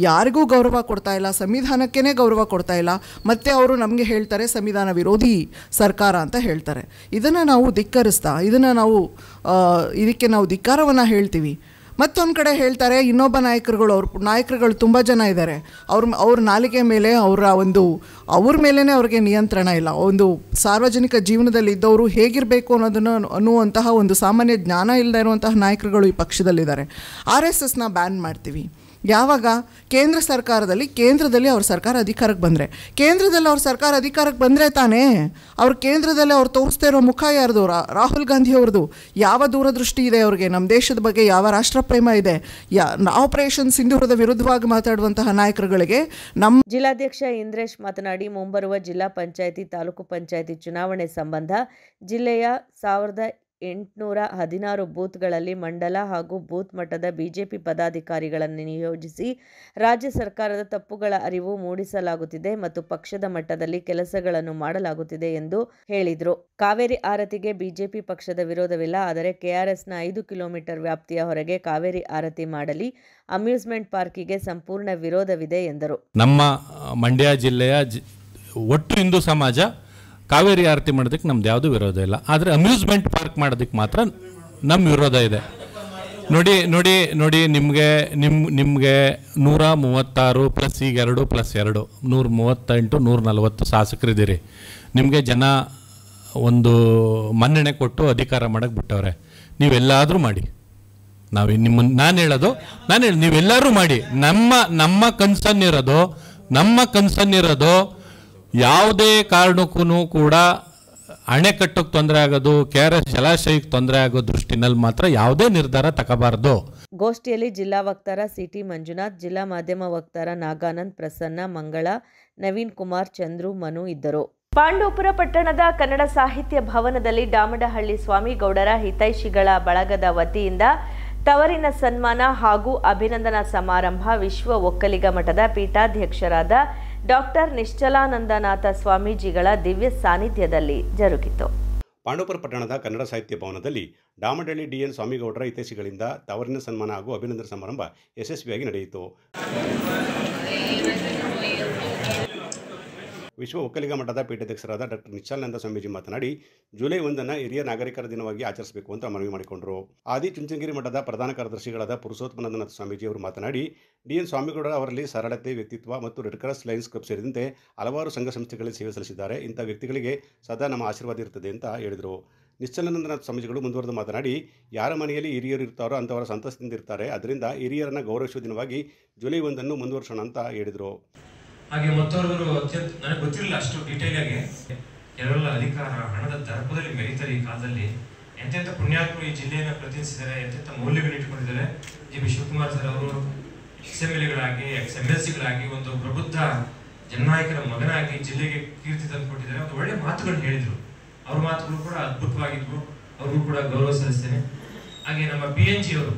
ಯಾರಿಗೂ ಗೌರವ ಕೊಡ್ತಾ ಇಲ್ಲ, ಸಂವಿಧಾನಕ್ಕೆ ಸಂವಿಧಾನಕ್ಕೇ ಗೌರವ ಕೊಡ್ತಾ ಇಲ್ಲ. ಮತ್ತು ಅವರು ನಮಗೆ ಹೇಳ್ತಾರೆ ಸಂವಿಧಾನ ವಿರೋಧಿ ಸರ್ಕಾರ ಅಂತ ಹೇಳ್ತಾರೆ. ಇದನ್ನು ನಾವು ಧಿಕ್ಕರಿಸ್ತಾ, ಇದಕ್ಕೆ ನಾವು ಧಿಕ್ಕಾರವನ್ನು ಹೇಳ್ತೀವಿ. ಮತ್ತೊಂದು ಕಡೆ ಹೇಳ್ತಾರೆ ಇನ್ನೊಬ್ಬ ನಾಯಕರುಗಳು ತುಂಬ ಜನ ಇದ್ದಾರೆ, ಅವ್ರ ನಾಲಿಗೆ ಮೇಲೆ ಅವ್ರ ಮೇಲೇ ಅವ್ರಿಗೆ ನಿಯಂತ್ರಣ ಇಲ್ಲ. ಒಂದು ಸಾರ್ವಜನಿಕ ಜೀವನದಲ್ಲಿ ಇದ್ದವರು ಹೇಗಿರಬೇಕು ಅನ್ನುವಂತಹ ಒಂದು ಸಾಮಾನ್ಯ ಜ್ಞಾನ ಇಲ್ಲದೆ ಇರುವಂತಹ ನಾಯಕರುಗಳು ಈ ಪಕ್ಷದಲ್ಲಿದ್ದಾರೆ. RSSನ ಬ್ಯಾನ್ ಮಾಡ್ತೀವಿ. ಯಾವಾಗ? ಕೇಂದ್ರದಲ್ಲಿ ಅವ್ರ ಸರ್ಕಾರ ಅಧಿಕಾರಕ್ಕೆ ಬಂದರೆ, ತಾನೇ ಕೇಂದ್ರದಲ್ಲಿ ಅವ್ರು ತೋರಿಸ್ತಾ ಇರೋ ಮುಖ ಯಾರ್ದು? ರಾಹುಲ್ ಗಾಂಧಿ ಅವ್ರದ್ದು. ಯಾವ ದೂರದೃಷ್ಟಿ ಇದೆ ಅವ್ರಿಗೆ? ನಮ್ಮ ದೇಶದ ಬಗ್ಗೆ ಯಾವ ರಾಷ್ಟ್ರಪ್ರೇಮ ಇದೆ? ಆಪರೇಷನ್ ಸಿಂಧೂರದ ವಿರುದ್ಧವಾಗಿ ಮಾತಾಡುವಂತಹ ನಾಯಕರುಗಳಿಗೆ ಜಿಲ್ಲಾಧ್ಯಕ್ಷ ಇಂದ್ರೇಶ್ ಮಾತನಾಡಿ, ಮುಂಬರುವ ಜಿಲ್ಲಾ ಪಂಚಾಯಿತಿ, ತಾಲೂಕು ಪಂಚಾಯಿತಿ ಚುನಾವಣೆ ಸಂಬಂಧ ಜಿಲ್ಲೆಯ 1816 ಬೂತ್ಗಳಲ್ಲಿ ಮಂಡಲ ಹಾಗೂ ಬೂತ್ ಮಟ್ಟದ ಬಿಜೆಪಿ ಪದಾಧಿಕಾರಿಗಳನ್ನು ನಿಯೋಜಿಸಿ ರಾಜ್ಯ ಸರ್ಕಾರದ ತಪ್ಪುಗಳ ಅರಿವು ಮೂಡಿಸಲಾಗುತ್ತಿದೆ ಮತ್ತು ಪಕ್ಷದ ಮಟ್ಟದಲ್ಲಿ ಕೆಲಸಗಳನ್ನು ಮಾಡಲಾಗುತ್ತಿದೆ ಎಂದು ಹೇಳಿದರು. ಕಾವೇರಿ ಆರತಿಗೆ ಬಿಜೆಪಿ ಪಕ್ಷದ ವಿರೋಧವಿಲ್ಲ, ಆದರೆ ಕೆಆರ್ಎಸ್ನ 5 ಕಿಲೋಮೀಟರ್ ವ್ಯಾಪ್ತಿಯ ಹೊರಗೆ ಕಾವೇರಿ ಆರತಿ ಮಾಡಲಿ ಅಮ್ಯೂಸ್ಮೆಂಟ್ ಪಾರ್ಕಿಗೆ ಸಂಪೂರ್ಣ ವಿರೋಧವಿದೆ ಎಂದರು. ನಮ್ಮ ಮಂಡ್ಯ ಜಿಲ್ಲೆಯ ಒಟ್ಟು ಹಿಂದೂ ಸಮಾಜ ಕಾವೇರಿ ಆರತಿ ಮಾಡೋದಕ್ಕೆ ನಮ್ದು ಯಾವುದೂ ವಿರೋಧ ಇಲ್ಲ, ಆದರೆ ಅಮ್ಯೂಸ್ಮೆಂಟ್ ಪಾರ್ಕ್ ಮಾಡೋದಕ್ಕೆ ಮಾತ್ರ ನಮ್ಮ ವಿರೋಧ ಇದೆ. ನೋಡಿ ನಿಮಗೆ 136 ಪ್ಲಸ್ ಈಗ 2 ಪ್ಲಸ್ 2 138 140 ಶಾಸಕರಿದ್ದೀರಿ. ನಿಮಗೆ ಜನ ಒಂದು ಮನ್ನಣೆ ಕೊಟ್ಟು ಅಧಿಕಾರ ಮಾಡೋಕ್ಕೆ ಬಿಟ್ಟವ್ರೆ. ನೀವೆಲ್ಲಾದರೂ ಮಾಡಿ, ನಾನು ಹೇಳೋದು ನೀವೆಲ್ಲರೂ ಮಾಡಿ. ನಮ್ಮ ಕನ್ಸರ್ನ್ ಇರೋದು ಯಾವುದೇ ಕಾರಣಕ್ಕೂ ಕೂಡ ಅಣೆಕಟ್ಟಕ್ಕೆ ತೊಂದರೆ ಆಗೋದು, KRS ಜಲಾಶಯಕ್ಕೆ ತೊಂದರೆ ಆಗೋ ದೃಷ್ಟಿನಲ್ಲಿ ಮಾತ್ರ ಯಾವುದೇ ನಿರ್ಧಾರ ತಗೋಬಾರ್ದು. ಗೋಷ್ಠಿಯಲ್ಲಿ ಜಿಲ್ಲಾ ವಕ್ತಾರ ಸಿಟಿ ಮಂಜುನಾಥ್, ಜಿಲ್ಲಾ ಮಾಧ್ಯಮ ವಕ್ತಾರ ನಾಗಾನಂದ್, ಪ್ರಸನ್ನ, ಮಂಗಳ, ನವೀನ್ ಕುಮಾರ್, ಚಂದ್ರು, ಮನು ಇದ್ದರು. ಪಾಂಡವಪುರ ಪಟ್ಟಣದ ಕನ್ನಡ ಸಾಹಿತ್ಯ ಭವನದಲ್ಲಿ ಡಾಮಡಹಳ್ಳಿ ಸ್ವಾಮಿಗೌಡರ ಹಿತೈಷಿಗಳ ಬಳಗದ ವತಿಯಿಂದ ತವರಿನ ಸನ್ಮಾನ ಹಾಗೂ ಅಭಿನಂದನಾ ಸಮಾರಂಭ ವಿಶ್ವ ಒಕ್ಕಲಿಗ ಮಠದ ಪೀಠಾಧ್ಯಕ್ಷರಾದ ಡಾಕ್ಟರ್ ನಿಶ್ಚಲಾನಂದನಾಥ ಸ್ವಾಮೀಜಿಗಳ ದಿವ್ಯ ಸಾನ್ನಿಧ್ಯದಲ್ಲಿ ಜರುಗಿತು. ಪಾಂಡವಪುರ ಪಟ್ಟಣದ ಕನ್ನಡ ಸಾಹಿತ್ಯ ಭವನದಲ್ಲಿ ಡಾಮಡಹಳ್ಳಿ DN ಸ್ವಾಮಿಗೌಡರ ಹಿತೈಷಿಗಳಿಂದ ತವರಿನ ಸನ್ಮಾನ ಹಾಗೂ ಅಭಿನಂದನಾ ಸಮಾರಂಭ ಯಶಸ್ವಿಯಾಗಿ ನಡೆಯಿತು. ವಿಶ್ವ ಒಕ್ಕಲಿಗ ಮಠದ ಪೀಠಾಧ್ಯಕ್ಷರಾದ ಡಾಕ್ಟರ್ ನಿಶ್ಚಲಾನಂದ ಸ್ವಾಮೀಜಿ ಮಾತನಾಡಿ, ಜುಲೈ 1 ಹಿರಿಯ ನಾಗರಿಕರ ದಿನವಾಗಿ ಆಚರಿಸಬೇಕು ಅಂತ ಮನವಿ ಮಾಡಿಕೊಂಡರು. ಆದಿಚುಂಚನಗಿರಿ ಮಠದ ಪ್ರಧಾನ ಕಾರ್ಯದರ್ಶಿಗಳಾದ ಪುರುಷೋತ್ತಮಾನಂದನಾಥ ಸ್ವಾಮೀಜಿ ಅವರು ಮಾತನಾಡಿ, DN ಸ್ವಾಮಿಗೌಡ ಅವರಲ್ಲಿ ಸರಳತೆ, ವ್ಯಕ್ತಿತ್ವ ಮತ್ತು ರೆಡ್ ಕ್ರಾಸ್ ಲಯನ್ಸ್ ಕ್ಲಬ್ ಸೇರಿದಂತೆ ಹಲವಾರು ಸಂಘ ಸಂಸ್ಥೆಗಳಲ್ಲಿ ಸೇವೆ ಸಲ್ಲಿಸಿದ್ದಾರೆ. ಇಂಥ ವ್ಯಕ್ತಿಗಳಿಗೆ ಸದಾ ನಮ್ಮ ಆಶೀರ್ವಾದ ಇರುತ್ತದೆ ಅಂತ ಹೇಳಿದರು. ನಿಶ್ಚಲಾನಂದನಾಥ ಸ್ವಾಮೀಜಿಗಳು ಮುಂದುವರೆದು ಮಾತನಾಡಿ, ಯಾರ ಮನೆಯಲ್ಲಿ ಹಿರಿಯರು ಇರ್ತಾರೋ ಅಂಥವರ ಸಂತಸದಿಂದ ಇರ್ತಾರೆ. ಅದರಿಂದ ಹಿರಿಯರನ್ನು ಗೌರವಿಸುವ ದಿನವಾಗಿ ಜುಲೈ 1 ಮುಂದುವರಿಸೋಣ ಅಂತ ಹೇಳಿದರು. ಹಾಗೆ ಮತ್ತೊಬ್ಬರು ನನಗೆ ಗೊತ್ತಿರಲಿಲ್ಲ ಅಷ್ಟು ಡೀಟೇಲ್ ಆಗಿ, ಕೆಲವೆಲ್ಲ ಅಧಿಕಾರ ಹಣದ ದರ್ಪದಲ್ಲಿ ಮೆರೀತಾರೆ. ಈ ಕಾಲದಲ್ಲಿ ಎಂತೆಂಥ ಪುಣ್ಯಾತ್ಮರು ಈ ಜಿಲ್ಲೆಯನ್ನು ಪ್ರತಿನಿಧಿಸಿದ್ದಾರೆ, ಎಂತೆಂಥ ಮೌಲ್ಯಗಳು ಇಟ್ಟುಕೊಂಡಿದ್ದಾರೆ. JB ಶಿವಕುಮಾರ್ ಸರ್ ಅವರು XMLಗಳಾಗಿ XMLCಗಳಾಗಿ ಒಂದು ಪ್ರಬುದ್ಧ ಜನನಾಯಕರ ಮಗನಾಗಿ ಜಿಲ್ಲೆಗೆ ಕೀರ್ತಿ ತಂದುಕೊಟ್ಟಿದ್ದಾರೆ. ಒಂದು ಒಳ್ಳೆ ಮಾತುಗಳು ಹೇಳಿದರು. ಅವ್ರ ಮಾತುಗಳು ಕೂಡ ಅದ್ಭುತವಾಗಿದ್ವು. ಅವ್ರಿಗೂ ಕೂಡ ಗೌರವ ಸಲ್ಲಿಸ್ತೇನೆ. ಹಾಗೆ ನಮ್ಮ PNG ಅವರು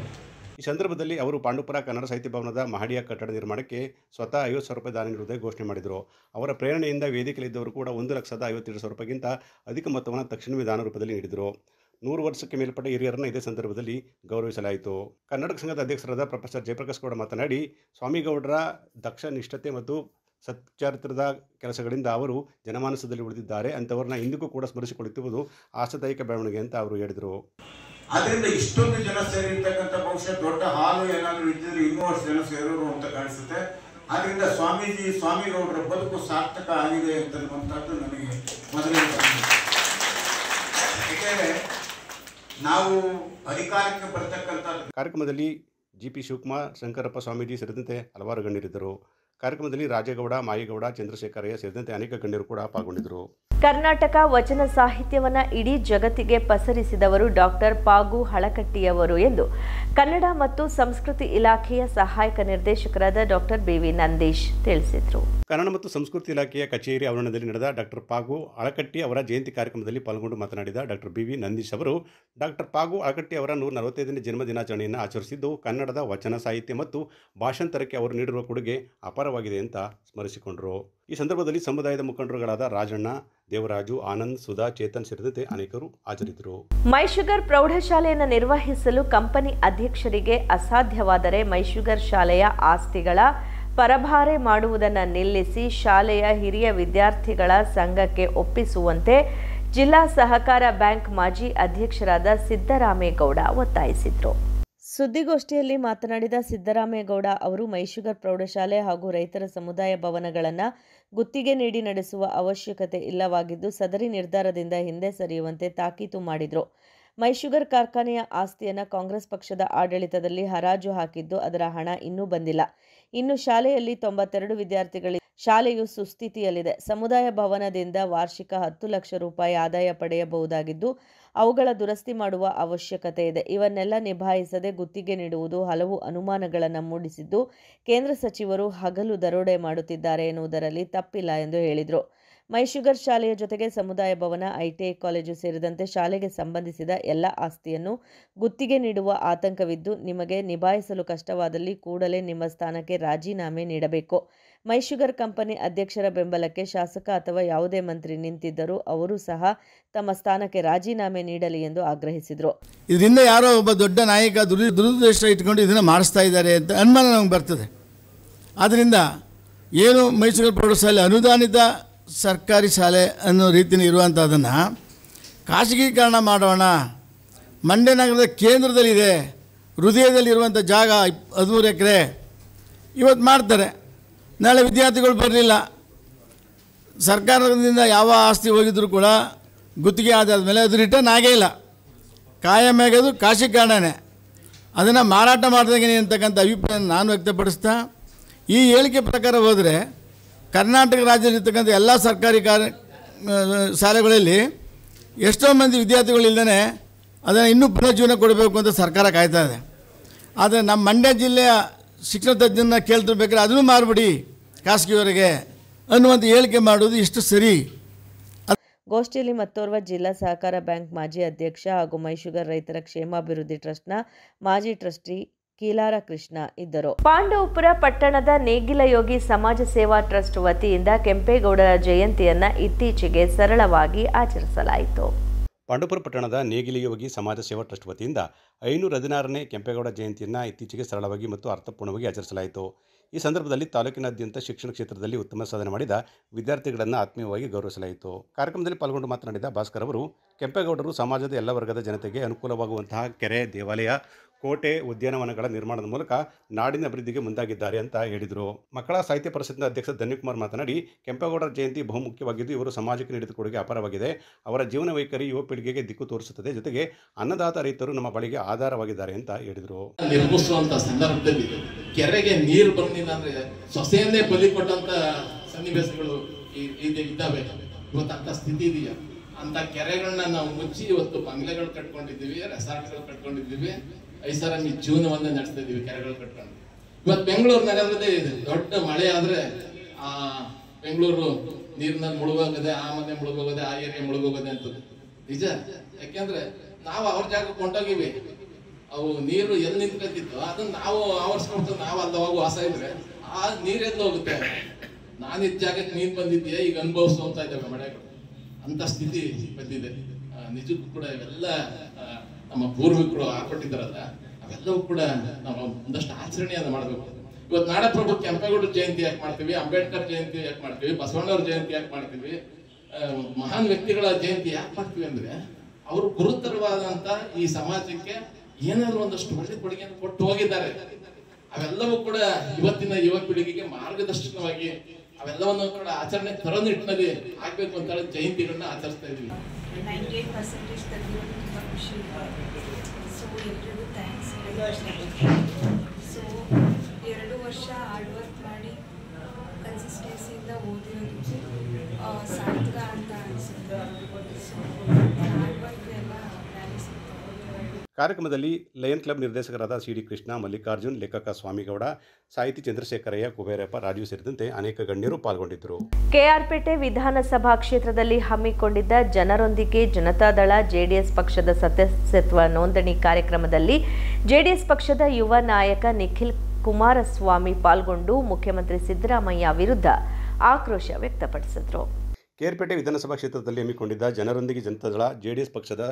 ಈ ಸಂದರ್ಭದಲ್ಲಿ ಅವರು ಪಾಂಡವಪುರ ಕನ್ನಡ ಸಾಹಿತ್ಯ ಭವನದ ಮಹಡಿಯ ಕಟ್ಟಡ ನಿರ್ಮಾಣಕ್ಕೆ ಸ್ವತಃ 50,000 ರೂಪಾಯಿ ದಾನ ನೀಡುವುದಾಗಿ ಘೋಷಣೆ ಮಾಡಿದರು. ಅವರ ಪ್ರೇರಣೆಯಿಂದ ವೇದಿಕೆಯಲ್ಲಿದ್ದವರು ಕೂಡ 1,52,000 ರೂಪಾಯಿಗಿಂತ ಅಧಿಕ ಮೊತ್ತವನ್ನು ತಕ್ಷಣವೇ ದಾನ ರೂಪದಲ್ಲಿ ನೀಡಿದರು. 100 ವರ್ಷಕ್ಕೆ ಮೇಲ್ಪಟ್ಟ ಹಿರಿಯರನ್ನು ಇದೇ ಸಂದರ್ಭದಲ್ಲಿ ಗೌರವಿಸಲಾಯಿತು. ಕರ್ನಾಟಕ ಸಂಘದ ಅಧ್ಯಕ್ಷರಾದ ಪ್ರೊಫೆಸರ್ ಜಯಪ್ರಕಾಶ್ ಗೌಡ ಮಾತನಾಡಿ, ಸ್ವಾಮಿಗೌಡರ ದಕ್ಷ ನಿಷ್ಠತೆ ಮತ್ತು ಸಚ್ಚಾರಿತ್ರದ ಕೆಲಸಗಳಿಂದ ಅವರು ಜನಮಾನಸದಲ್ಲಿ ಉಳಿದಿದ್ದಾರೆ. ಅಂಥವ್ರನ್ನ ಇಂದಿಗೂ ಕೂಡ ಸ್ಮರಿಸಿಕೊಳ್ಳುತ್ತಿರುವುದು ಆಶಾದಾಯಕ ಬೆಳವಣಿಗೆ ಅಂತ ಅವರು ಹೇಳಿದರು. ಅದರಿಂದ ಇಷ್ಟೊಂದು ಜನ ಸೇರಿರ್ತಕ್ಕಂಥ ಬಹುಶಃ ದೊಡ್ಡ ಹಾಲು ಏನಾದರೂ ಇದ್ದರೆ ಇನ್ನೂ ಅಷ್ಟು ಜನ ಸೇರೋರು ಅಂತ ಕಾಣಿಸುತ್ತೆ. ಆದ್ದರಿಂದ ಸ್ವಾಮಿಗೌಡರ ಬದುಕು ಸಾರ್ಥಕ ಆಗಿದೆ ಅಂತನ್ನುವಂಥದ್ದು ನನಗೆ ಮೊದಲೇ ಯಾಕೆಂದರೆ ನಾವು ಅಧಿಕಾರಕ್ಕೆ ಬರ್ತಕ್ಕಂಥ ಕಾರ್ಯಕ್ರಮದಲ್ಲಿ GP ಶಿವಕುಮಾರ್, ಶಂಕರಪ್ಪ ಸ್ವಾಮೀಜಿ ಸೇರಿದಂತೆ ಹಲವಾರು ಗಣ್ಯರಿದ್ದರು. ಕಾರ್ಯಕ್ರಮದಲ್ಲಿ ರಾಜೇಗೌಡ, ಮಾಯಿಗೌಡ, ಚಂದ್ರಶೇಖರಯ್ಯ ಸೇರಿದಂತೆ ಅನೇಕ ಗಣ್ಯರು ಕೂಡ ಪಾಲ್ಗೊಂಡಿದ್ದರು. ಕರ್ನಾಟಕ ವಚನ ಸಾಹಿತ್ಯವನ್ನು ಇಡೀ ಜಗತ್ತಿಗೆ ಪಸರಿಸಿದವರು ಡಾಕ್ಟರ್ ಪಾಗು ಹಳಕಟ್ಟಿಯವರು ಎಂದು ಕನ್ನಡ ಮತ್ತು ಸಂಸ್ಕೃತಿ ಇಲಾಖೆಯ ಸಹಾಯಕ ನಿರ್ದೇಶಕರಾದ ಡಾಕ್ಟರ್ BV ನಂದೀಶ್ ತಿಳಿಸಿದರು. ಕನ್ನಡ ಮತ್ತು ಸಂಸ್ಕೃತಿ ಇಲಾಖೆಯ ಕಚೇರಿ ಆವರಣದಲ್ಲಿ ನಡೆದ ಡಾಕ್ಟರ್ ಪಾಗು ಹಳಕಟ್ಟಿ ಅವರ ಜಯಂತಿ ಕಾರ್ಯಕ್ರಮದಲ್ಲಿ ಪಾಲ್ಗೊಂಡು ಮಾತನಾಡಿದ ಡಾಕ್ಟರ್ BV ನಂದೀಶ್ ಅವರು, ಡಾಕ್ಟರ್ ಪಾಗು ಹಳಕಟ್ಟಿ ಅವರ 145ನೇ ಜನ್ಮ ದಿನಾಚರಣೆಯನ್ನು ಆಚರಿಸಿದ್ದು ಕನ್ನಡದ ವಚನ ಸಾಹಿತ್ಯ ಮತ್ತು ಭಾಷಾಂತರಕ್ಕೆ ಅವರು ನೀಡಿರುವ ಕೊಡುಗೆ ಅಪಾರವಾಗಿದೆ ಅಂತ ಸ್ಮರಿಸಿಕೊಂಡರು. ಈ ಸಂದರ್ಭದಲ್ಲಿ ಸಮುದಾಯದ ಮುಖಂಡರುಗಳಾದ ರಾಜಣ್ಣ, ದೇವರಾಜು, ಆನಂದ್, ಸುಧಾ, ಚೇತನ್ ಸೇರಿದಂತೆ ಅನೇಕರು ಹಾಜರಿದ್ದರು. ಮೈಶುಗರ್ ಪ್ರೌಢಶಾಲೆಯನ್ನು ನಿರ್ವಹಿಸಲು ಕಂಪನಿ ಅಧ್ಯಕ್ಷರಿಗೆ ಅಸಾಧ್ಯವಾದರೆ ಮೈಶುಗರ್ ಶಾಲೆಯ ಆಸ್ತಿಗಳ ಪರಭಾರೆ ಮಾಡುವುದನ್ನು ನಿಲ್ಲಿಸಿ ಶಾಲೆಯ ಹಿರಿಯ ವಿದ್ಯಾರ್ಥಿಗಳ ಸಂಘಕ್ಕೆ ಒಪ್ಪಿಸುವಂತೆ ಜಿಲ್ಲಾ ಸಹಕಾರ ಬ್ಯಾಂಕ್ ಮಾಜಿ ಅಧ್ಯಕ್ಷರಾದ ಸಿದ್ದರಾಮೇಗೌಡ ಒತ್ತಾಯಿಸಿದರು. ಸುದ್ದಿಗೋಷ್ಠಿಯಲ್ಲಿ ಮಾತನಾಡಿದ ಸಿದ್ದರಾಮೇಗೌಡ ಅವರು ಮೈಶುಗರ್ ಪ್ರೌಢಶಾಲೆ ಹಾಗೂ ರೈತರ ಸಮುದಾಯ ಭವನಗಳನ್ನು ಗುತ್ತಿಗೆ ನೀಡಿ ನಡೆಸುವ ಅವಶ್ಯಕತೆ ಇಲ್ಲವಾಗಿದ್ದು ಸದರಿ ನಿರ್ಧಾರದಿಂದ ಹಿಂದೆ ಸರಿಯುವಂತೆ ತಾಕೀತು ಮಾಡಿದರು. ಮೈಶುಗರ್ ಕಾರ್ಖಾನೆಯ ಆಸ್ತಿಯನ್ನು ಕಾಂಗ್ರೆಸ್ ಪಕ್ಷದ ಆಡಳಿತದಲ್ಲಿ ಹರಾಜು ಹಾಕಿದ್ದು ಅದರ ಹಣ ಇನ್ನೂ ಬಂದಿಲ್ಲ. ಇನ್ನು ಶಾಲೆಯಲ್ಲಿ 92 ವಿದ್ಯಾರ್ಥಿಗಳಿಗೆ ಶಾಲೆಯು ಸುಸ್ಥಿತಿಯಲ್ಲಿದೆ. ಸಮುದಾಯ ಭವನದಿಂದ ವಾರ್ಷಿಕ 10 ಲಕ್ಷ ರೂಪಾಯಿ ಆದಾಯ ಪಡೆಯಬಹುದಾಗಿದ್ದು ಅವುಗಳ ದುರಸ್ತಿ ಮಾಡುವ ಅವಶ್ಯಕತೆ ಇದೆ. ಇವನ್ನೆಲ್ಲ ನಿಭಾಯಿಸದೆ ಗುತ್ತಿಗೆ ನೀಡುವುದು ಹಲವು ಅನುಮಾನಗಳನ್ನು ಮೂಡಿಸಿದ್ದು ಕೇಂದ್ರ ಸಚಿವರು ಹಗಲು ದರೋಡೆ ಮಾಡುತ್ತಿದ್ದಾರೆ ಎನ್ನುವುದರಲ್ಲಿ ತಪ್ಪಿಲ್ಲ ಎಂದು ಹೇಳಿದರು. ಮೈಶುಗರ್ ಶಾಲೆಯ ಜೊತೆಗೆ ಸಮುದಾಯ ಭವನ, ಐಟಿಐ ಕಾಲೇಜು ಸೇರಿದಂತೆ ಶಾಲೆಗೆ ಸಂಬಂಧಿಸಿದ ಎಲ್ಲ ಆಸ್ತಿಯನ್ನು ಗುತ್ತಿಗೆ ನೀಡುವ ಆತಂಕವಿದ್ದು ನಿಮಗೆ ನಿಭಾಯಿಸಲು ಕಷ್ಟವಾದಲ್ಲಿ ಕೂಡಲೇ ನಿಮ್ಮ ಸ್ಥಾನಕ್ಕೆ ರಾಜೀನಾಮೆ ನೀಡಬೇಕು. ಮೈಶುಗರ್ ಕಂಪನಿ ಅಧ್ಯಕ್ಷರ ಬೆಂಬಲಕ್ಕೆ ಶಾಸಕ ಅಥವಾ ಯಾವುದೇ ಮಂತ್ರಿ ನಿಂತಿದ್ದರೂ ಅವರು ಸಹ ತಮ್ಮ ಸ್ಥಾನಕ್ಕೆ ರಾಜೀನಾಮೆ ನೀಡಲಿ ಎಂದು ಆಗ್ರಹಿಸಿದರು. ಇದರಿಂದ ಯಾರೋ ಒಬ್ಬ ದೊಡ್ಡ ನಾಯಕ ದುರುದ್ದೇಶ ಇಟ್ಕೊಂಡು ಇದನ್ನು ಮಾಡಿಸ್ತಾ ಇದ್ದಾರೆ ಅಂತ ಅನುಮಾನ ನಮಗೆ ಬರ್ತದೆ. ಆದ್ದರಿಂದ ಏನು ಮೈಸೂರು ಪ್ರೌಢಶಾಲೆ ಅನುದಾನಿತ ಸರ್ಕಾರಿ ಶಾಲೆ ಅನ್ನೋ ರೀತಿಯಲ್ಲಿ ಇರುವಂಥದ್ದನ್ನು ಖಾಸಗೀಕರಣ ಮಾಡೋಣ. ಮಂಡ್ಯ ನಗರದ ಕೇಂದ್ರದಲ್ಲಿದೆ, ಹೃದಯದಲ್ಲಿರುವಂಥ ಜಾಗ 13 ಎಕರೆ. ಇವತ್ತು ಮಾಡ್ತಾರೆ, ನಾಳೆ ವಿದ್ಯಾರ್ಥಿಗಳು ಬರಲಿಲ್ಲ, ಸರ್ಕಾರದಿಂದ ಯಾವ ಆಸ್ತಿ ಹೋಗಿದ್ರೂ ಕೂಡ ಗುತ್ತಿಗೆ ಆದಾದ ಮೇಲೆ ಅದು ರಿಟರ್ನ್ ಆಗೇ ಇಲ್ಲ, ಕಾಯಂ ಆಗೋದು ಖಾಸಗೀಕರಣನೇ. ಅದನ್ನು ಮಾರಾಟ ಮಾಡಿದಾಗೇನೆ ಅಂತಕ್ಕಂಥ ಅಭಿಪ್ರಾಯ ನಾನು ವ್ಯಕ್ತಪಡಿಸ್ತಾ, ಈ ಹೇಳಿಕೆ ಪ್ರಕಾರ ಹೋದರೆ ಕರ್ನಾಟಕ ರಾಜ್ಯದಲ್ಲಿರ್ತಕ್ಕಂಥ ಎಲ್ಲ ಸರ್ಕಾರಿ ಶಾಲೆಗಳಲ್ಲಿ ಎಷ್ಟೋ ಮಂದಿ ವಿದ್ಯಾರ್ಥಿಗಳಿಲ್ಲದೇ ಅದನ್ನು ಇನ್ನೂ ಪುನರ್ಜೀವನ ಕೊಡಬೇಕು ಅಂತ ಸರ್ಕಾರ ಕಾಯ್ತಾ ಇದೆ. ಆದರೆ ನಮ್ಮ ಮಂಡ್ಯ ಜಿಲ್ಲೆಯ ಶಿಕ್ಷಣ ತಜ್ಞರನ್ನ ಕೇಳ್ತಿರ್ಬೇಕಾದ್ರೆ ಅದನ್ನು ಮಾರ್ಬಿಡಿ ಖಾಸಗಿಯವರಿಗೆ ಅನ್ನುವಂಥ ಹೇಳಿಕೆ ಮಾಡೋದು ಇಷ್ಟು ಸರಿ. ಗೋಷ್ಠಿಯಲ್ಲಿ ಮತ್ತೋರ್ವ ಜಿಲ್ಲಾ ಸಹಕಾರ ಬ್ಯಾಂಕ್ ಮಾಜಿ ಅಧ್ಯಕ್ಷ ಹಾಗೂ ಮೈಶುಗರ್ ರೈತರ ಕ್ಷೇಮಾಭಿವೃದ್ಧಿ ಟ್ರಸ್ಟ್ನ ಮಾಜಿ ಟ್ರಸ್ಟಿ ಕೀಲಾರ ಕೃಷ್ಣ ಇದ್ದರು. ಪಾಂಡವಪುರ ಪಟ್ಟಣದ ನೇಗಿಲಯೋಗಿ ಸಮಾಜ ಸೇವಾ ಟ್ರಸ್ಟ್ ವತಿಯಿಂದ ಕೆಂಪೇಗೌಡರ ಜಯಂತಿಯನ್ನು ಇತ್ತೀಚೆಗೆ ಸರಳವಾಗಿ ಆಚರಿಸಲಾಯಿತು. ಪಾಂಡವಪುರ ಪಟ್ಟಣದ ನೇಗಿಲಯೋಗಿ ಸಮಾಜ ಸೇವಾ ಟ್ರಸ್ಟ್ ವತಿಯಿಂದ 516ನೇ ಕೆಂಪೇಗೌಡ ಜಯಂತಿಯನ್ನು ಇತ್ತೀಚೆಗೆ ಸರಳವಾಗಿ ಮತ್ತು ಅರ್ಥಪೂರ್ಣವಾಗಿ ಆಚರಿಸಲಾಯಿತು. ಈ ಸಂದರ್ಭದಲ್ಲಿ ತಾಲೂಕಿನಾದ್ಯಂತ ಶಿಕ್ಷಣ ಕ್ಷೇತ್ರದಲ್ಲಿ ಉತ್ತಮ ಸಾಧನೆ ಮಾಡಿದ ವಿದ್ಯಾರ್ಥಿಗಳನ್ನು ಆತ್ಮೀಯವಾಗಿ ಗೌರವಿಸಲಾಯಿತು. ಕಾರ್ಯಕ್ರಮದಲ್ಲಿ ಪಾಲ್ಗೊಂಡು ಮಾತನಾಡಿದ ಭಾಸ್ಕರ್ ಅವರು, ಕೆಂಪೇಗೌಡರು ಸಮಾಜದ ಎಲ್ಲ ವರ್ಗದ ಜನತೆಗೆ ಅನುಕೂಲವಾಗುವಂತಹ ಕೆರೆ, ದೇವಾಲಯ, ಕೋಟೆ, ಉದ್ಯಾನವನಗಳ ನಿರ್ಮಾಣದ ಮೂಲಕ ನಾಡಿನ ಅಭಿವೃದ್ಧಿಗೆ ಮುಂದಾಗಿದ್ದಾರೆ ಅಂತ ಹೇಳಿದರು. ಮಕ್ಕಳ ಸಾಹಿತ್ಯ ಪರಿಷತ್ನ ಅಧ್ಯಕ್ಷ ಧನ್ಯಕುಮಾರ್ ಮಾತನಾಡಿ, ಕೆಂಪೇಗೌಡರ ಜಯಂತಿ ಬಹುಮುಖ್ಯವಾಗಿದ್ದು ಇವರು ಸಮಾಜಕ್ಕೆ ನೀಡಿದ ಕೊಡುಗೆ ಅಪಾರವಾಗಿದೆ. ಅವರ ಜೀವನ ವೈಖರಿ ಯುವ ಪೀಳಿಗೆಗೆ ದಿಕ್ಕು ತೋರಿಸುತ್ತದೆ. ಜೊತೆಗೆ ಅನ್ನದಾತ ರೈತರು ನಮ್ಮ ಬಳಿಗೆ ಆಧಾರವಾಗಿದ್ದಾರೆ ಅಂತ ಹೇಳಿದರು. ನಿರ್ಮಿಸುವಂತ ಸಂದರ್ಭದಲ್ಲಿ ಕೆರೆಗೆ ನೀರು ಬಂದಿಲ್ಲ ಅಂದ್ರೆ ಸೊಸೆಯನ್ನೇ ಬಲಿ ಕೊಟ್ಟಂತ ಸನ್ನಿವೇಶಗಳು ಇದ್ದಾವೆ. ಇವತ್ತು ಅಂತ ಸ್ಥಿತಿ ಇದೆಯಾ? ಅಂತ ಕೆರೆಗಳನ್ನ ನಾವು ಮುಚ್ಚಿ ಇವತ್ತು ಬಂಗ್ಲೆಗಳು ಕಟ್ಕೊಂಡಿದ್ದೀವಿ, ರೆಸಾರ್ಟ್ಗಳು ಕಟ್ಕೊಂಡಿದ್ದೀವಿ, ಐಷಾರಾಮಿ ಜೀವನವನ್ನ ನಡೆಸ್ತಾ ಇದೀವಿ ಕೆರೆಗಳು ಕಟ್ಕೊಂಡು. ಇವತ್ತು ಬೆಂಗಳೂರು ನಗರದಲ್ಲಿ ದೊಡ್ಡ ಮಳೆ ಆದ್ರೆ ಆ ಬೆಂಗಳೂರು ನೀರಿನಲ್ಲಿ ಮುಳುಗೋಗದೆ, ಆ ಮನೆ ಮುಳುಗೋಗದೆ, ಆ ಏರಿಯಾ ಮುಳುಗೋಗದೆ ಅಂತ ನಿಜ. ಯಾಕೆಂದ್ರೆ ನಾವು ಅವ್ರ ಜಾಗಕ್ಕೆ ಹೊಂಟೋಗಿವಿ. ಅವು ನೀರು ಎಲ್ಲಿ ನಿಂತ್ಕೊತಿತ್ತು ಅದನ್ನ ನಾವು ಆವರಿಸ್ಕೊಟ್ಟು ನಾವು ಅಲ್ಲವಾಗ ವಾಸ ಇದ್ರೆ ಆ ನೀರೆಲ್ಲ ಹೋಗುತ್ತೆ. ನಾನಿದ್ದ ಜಾಗಕ್ಕೆ ನೀರು ಬಂದಿದ್ದೀಯ ಈಗ ಅನುಭವಿಸುವಂತ ಇದ್ದಾವೆ ಮಳೆಗಳು. ಅಂತ ಸ್ಥಿತಿ ಬಂದಿದೆ. ನಿಜಕ್ಕೂ ಕೂಡ ಇವೆಲ್ಲ ನಮ್ಮ ಪೂರ್ವಿಕರು ಹಾಕೊಟ್ಟಿದ್ದಾರಲ್ಲ, ಅವೆಲ್ಲವೂ ಕೂಡ ನಾವು ಒಂದಷ್ಟು ಆಚರಣೆಯನ್ನು ಮಾಡಬೇಕು. ಇವತ್ತು ನಾಡಪ್ರಭು ಕೆಂಪೇಗೌಡರ ಜಯಂತಿ ಯಾಕೆ ಮಾಡ್ತೀವಿ, ಅಂಬೇಡ್ಕರ್ ಜಯಂತಿ ಯಾಕೆ ಮಾಡ್ತೀವಿ, ಬಸವಣ್ಣವ್ರ ಜಯಂತಿ ಯಾಕೆ ಮಾಡ್ತೀವಿ, ಮಹಾನ್ ವ್ಯಕ್ತಿಗಳ ಜಯಂತಿ ಯಾಕೆ ಮಾಡ್ತೀವಿ ಅಂದ್ರೆ ಅವರು ಗುರುತರವಾದಂತ ಈ ಸಮಾಜಕ್ಕೆ ಏನಾದ್ರು ಒಂದಷ್ಟು ಒಳ್ಳೆ ಕೊಡುಗೆಯನ್ನು ಕೊಟ್ಟು ಹೋಗಿದ್ದಾರೆ. ಅವೆಲ್ಲವೂ ಕೂಡ ಇವತ್ತಿನ ಯುವ ಪೀಳಿಗೆಗೆ ಮಾರ್ಗದರ್ಶಕವಾಗಿ ಅವೆಲ್ಲವನ್ನು ಕೂಡ ಆಚರಣೆ ತರೋ ನಿಟ್ಟಿನಲ್ಲಿ ಆಗ್ಬೇಕು ಅಂತ ಹೇಳಿ ಜಯಂತಿಗಳನ್ನ ಆಚರಿಸ್ತಾ ಇದೀವಿ. 98% ತೆಗೆದು ತುಂಬ ಖುಷಿ ಇದೆ. ಸೊ ಎಲ್ರಿಗೂ ಥ್ಯಾಂಕ್ಸ್. ಸೊ 2 ವರ್ಷ ಹಾರ್ಡ್ ವರ್ಕ್ ಮಾಡಿ ಕನ್ಸಿಸ್ಟೆನ್ಸಿಯಿಂದ ಓದಿರೋದಕ್ಕೆ ಸಾರ್ಥಕ ಅಂತ ಅನಿಸುತ್ತೆ. ಸೊ ಹಾರ್ಡ್ ವರ್ಕ್ ಎಲ್ಲ ವ್ಯಾಲ್ಯೂ ಸಿಗ್ತದೆ. ಕಾರ್ಯಕ್ರಮದಲ್ಲಿ ಲಯನ್ ಕ್ಲಬ್ ನಿರ್ದೇಶಕರಾದ ಸಿಡಿ ಕೃಷ್ಣ, ಮಲ್ಲಿಕಾರ್ಜುನ್, ಲೇಖಕ ಸ್ವಾಮಿಗೌಡ, ಸಾಹಿತಿ ಚಂದ್ರಶೇಖರಯ್ಯ, ಕುಬೇರಪ್ಪ, ರಾಜೀವ್ ಸೇರಿದಂತೆ ಅನೇಕ ಗಣ್ಯರು ಪಾಲ್ಗೊಂಡಿದ್ದರು. ಕೆಆರ್ಪೇಟೆ ವಿಧಾನಸಭಾ ಕ್ಷೇತ್ರದಲ್ಲಿ ಹಮ್ಮಿಕೊಂಡಿದ್ದ ಜನರೊಂದಿಗೆ ಜನತಾದಳ ಜೆಡಿಎಸ್ ಪಕ್ಷದ ಸದಸ್ಯತ್ವ ನೋಂದಣಿ ಕಾರ್ಯಕ್ರಮದಲ್ಲಿ ಜೆಡಿಎಸ್ ಪಕ್ಷದ ಯುವ ನಾಯಕ ನಿಖಿಲ್ ಕುಮಾರಸ್ವಾಮಿ ಪಾಲ್ಗೊಂಡು ಮುಖ್ಯಮಂತ್ರಿ ಸಿದ್ದರಾಮಯ್ಯ ವಿರುದ್ಧ ಆಕ್ರೋಶ ವ್ಯಕ್ತಪಡಿಸಿದರು. ಕೇರ್ಪೇಟೆ ವಿಧಾನಸಭಾ ಕ್ಷೇತ್ರದಲ್ಲಿ ಹಮ್ಮಿಕೊಂಡಿದ್ದ ಜನರೊಂದಿಗೆ ಜನತಾದಳ ಜೆಡಿಎಸ್ ಪಕ್ಷದ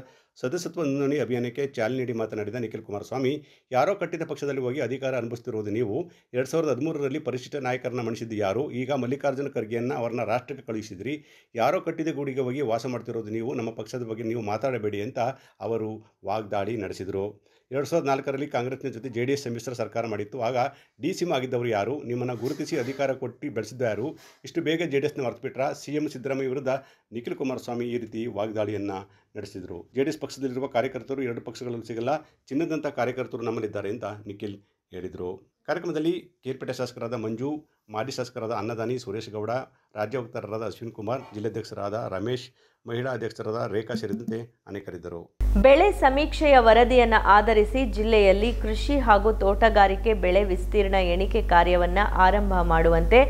ಸದಸ್ಯತ್ವ ನೋಂದಣಿ ಅಭಿಯಾನಕ್ಕೆ ಚಾಲನೆ ನೀಡಿ ಮಾತನಾಡಿದ ನಿಖಿಲ್ ಕುಮಾರಸ್ವಾಮಿ, ಯಾರೋ ಕಟ್ಟಿದ ಪಕ್ಷದಲ್ಲಿ ಹೋಗಿ ಅಧಿಕಾರ ಅನುಭವಿಸುತ್ತಿರುವುದು ನೀವು. 2013ರಲ್ಲಿ ಪರಿಶಿಷ್ಟ ನಾಯಕರನ್ನ ಮಣಿಸಿದ್ದು ಯಾರು? ಈಗ ಮಲ್ಲಿಕಾರ್ಜುನ ಖರ್ಗೆಯನ್ನು ಅವರನ್ನ ರಾಷ್ಟ್ರಕ್ಕೆ ಕಳುಹಿಸಿದ್ರಿ. ಯಾರೋ ಕಟ್ಟಿದ ಗೂಡಿಗೆ ಹೋಗಿ ವಾಸ ಮಾಡ್ತಿರೋದು ನೀವು. ನಮ್ಮ ಪಕ್ಷದ ಬಗ್ಗೆ ನೀವು ಮಾತಾಡಬೇಡಿ ಅಂತ ಅವರು ವಾಗ್ದಾಳಿ ನಡೆಸಿದರು. 2004ರಲ್ಲಿ ಕಾಂಗ್ರೆಸ್ನ ಜೊತೆ ಜೆಡಿಎಸ್ ಸಮ್ಮಿಶ್ರ ಸರ್ಕಾರ ಮಾಡಿತ್ತು. ಆಗ ಡಿ.ಸಿ.ಎಂ ಆಗಿದ್ದವರು ಯಾರು? ನಿಮ್ಮನ್ನು ಗುರುತಿಸಿ ಅಧಿಕಾರ ಕೊಟ್ಟು ಬೆಳೆಸಿದ್ದು ಯಾರು? ಇಷ್ಟು ಬೇಗ ಜೆಡಿಎಸ್ನ ಮರೆತುಬಿಟ್ರ? ಸಿಎಂ ಸಿದ್ದರಾಮಯ್ಯ ವಿರುದ್ಧ ನಿಖಿಲ್ ಕುಮಾರಸ್ವಾಮಿ ಈ ರೀತಿ ವಾಗ್ದಾಳಿಯನ್ನು ನಡೆಸಿದರು. ಜೆಡಿಎಸ್ ಪಕ್ಷದಲ್ಲಿರುವ ಕಾರ್ಯಕರ್ತರು 2 ಪಕ್ಷಗಳಲ್ಲೂ ಸಿಗಲ್ಲ, ಚಿನ್ನದಂಥ ಕಾರ್ಯಕರ್ತರು ನಮ್ಮಲ್ಲಿದ್ದಾರೆ ಅಂತ ನಿಖಿಲ್ ಹೇಳಿದರು. ಕಾರ್ಯಕ್ರಮದಲ್ಲಿ ಕೇರ್ಪೇಟೆ ಶಾಸಕರಾದ ಮಂಜು, ಮಾಜಿ ಶಾಸಕರಾದ ಅನ್ನದಾನಿ, ಸುರೇಶ್ ಗೌಡ, ರಾಜ್ಯ ವಕ್ತಾರರಾದ ಅಶ್ವಿನ್ ಕುಮಾರ್, ಜಿಲ್ಲಾಧ್ಯಕ್ಷರಾದ ರಮೇಶ್, ಮಹಿಳಾ ಅಧ್ಯಕ್ಷರಾದ ರೇಖಾ ಸೇರಿದಂತೆ ಅನೇಕರಿದ್ದರು. ಬೆಳೆ ಸಮೀಕ್ಷೆಯ ವರದಿಯನ್ನು ಆಧರಿಸಿ ಜಿಲ್ಲೆಯಲ್ಲಿ ಕೃಷಿ ಹಾಗೂ ತೋಟಗಾರಿಕೆ ಬೆಳೆ ವಿಸ್ತೀರ್ಣ ಎಣಿಕೆ ಕಾರ್ಯವನ್ನು ಆರಂಭ ಮಾಡುವಂತೆ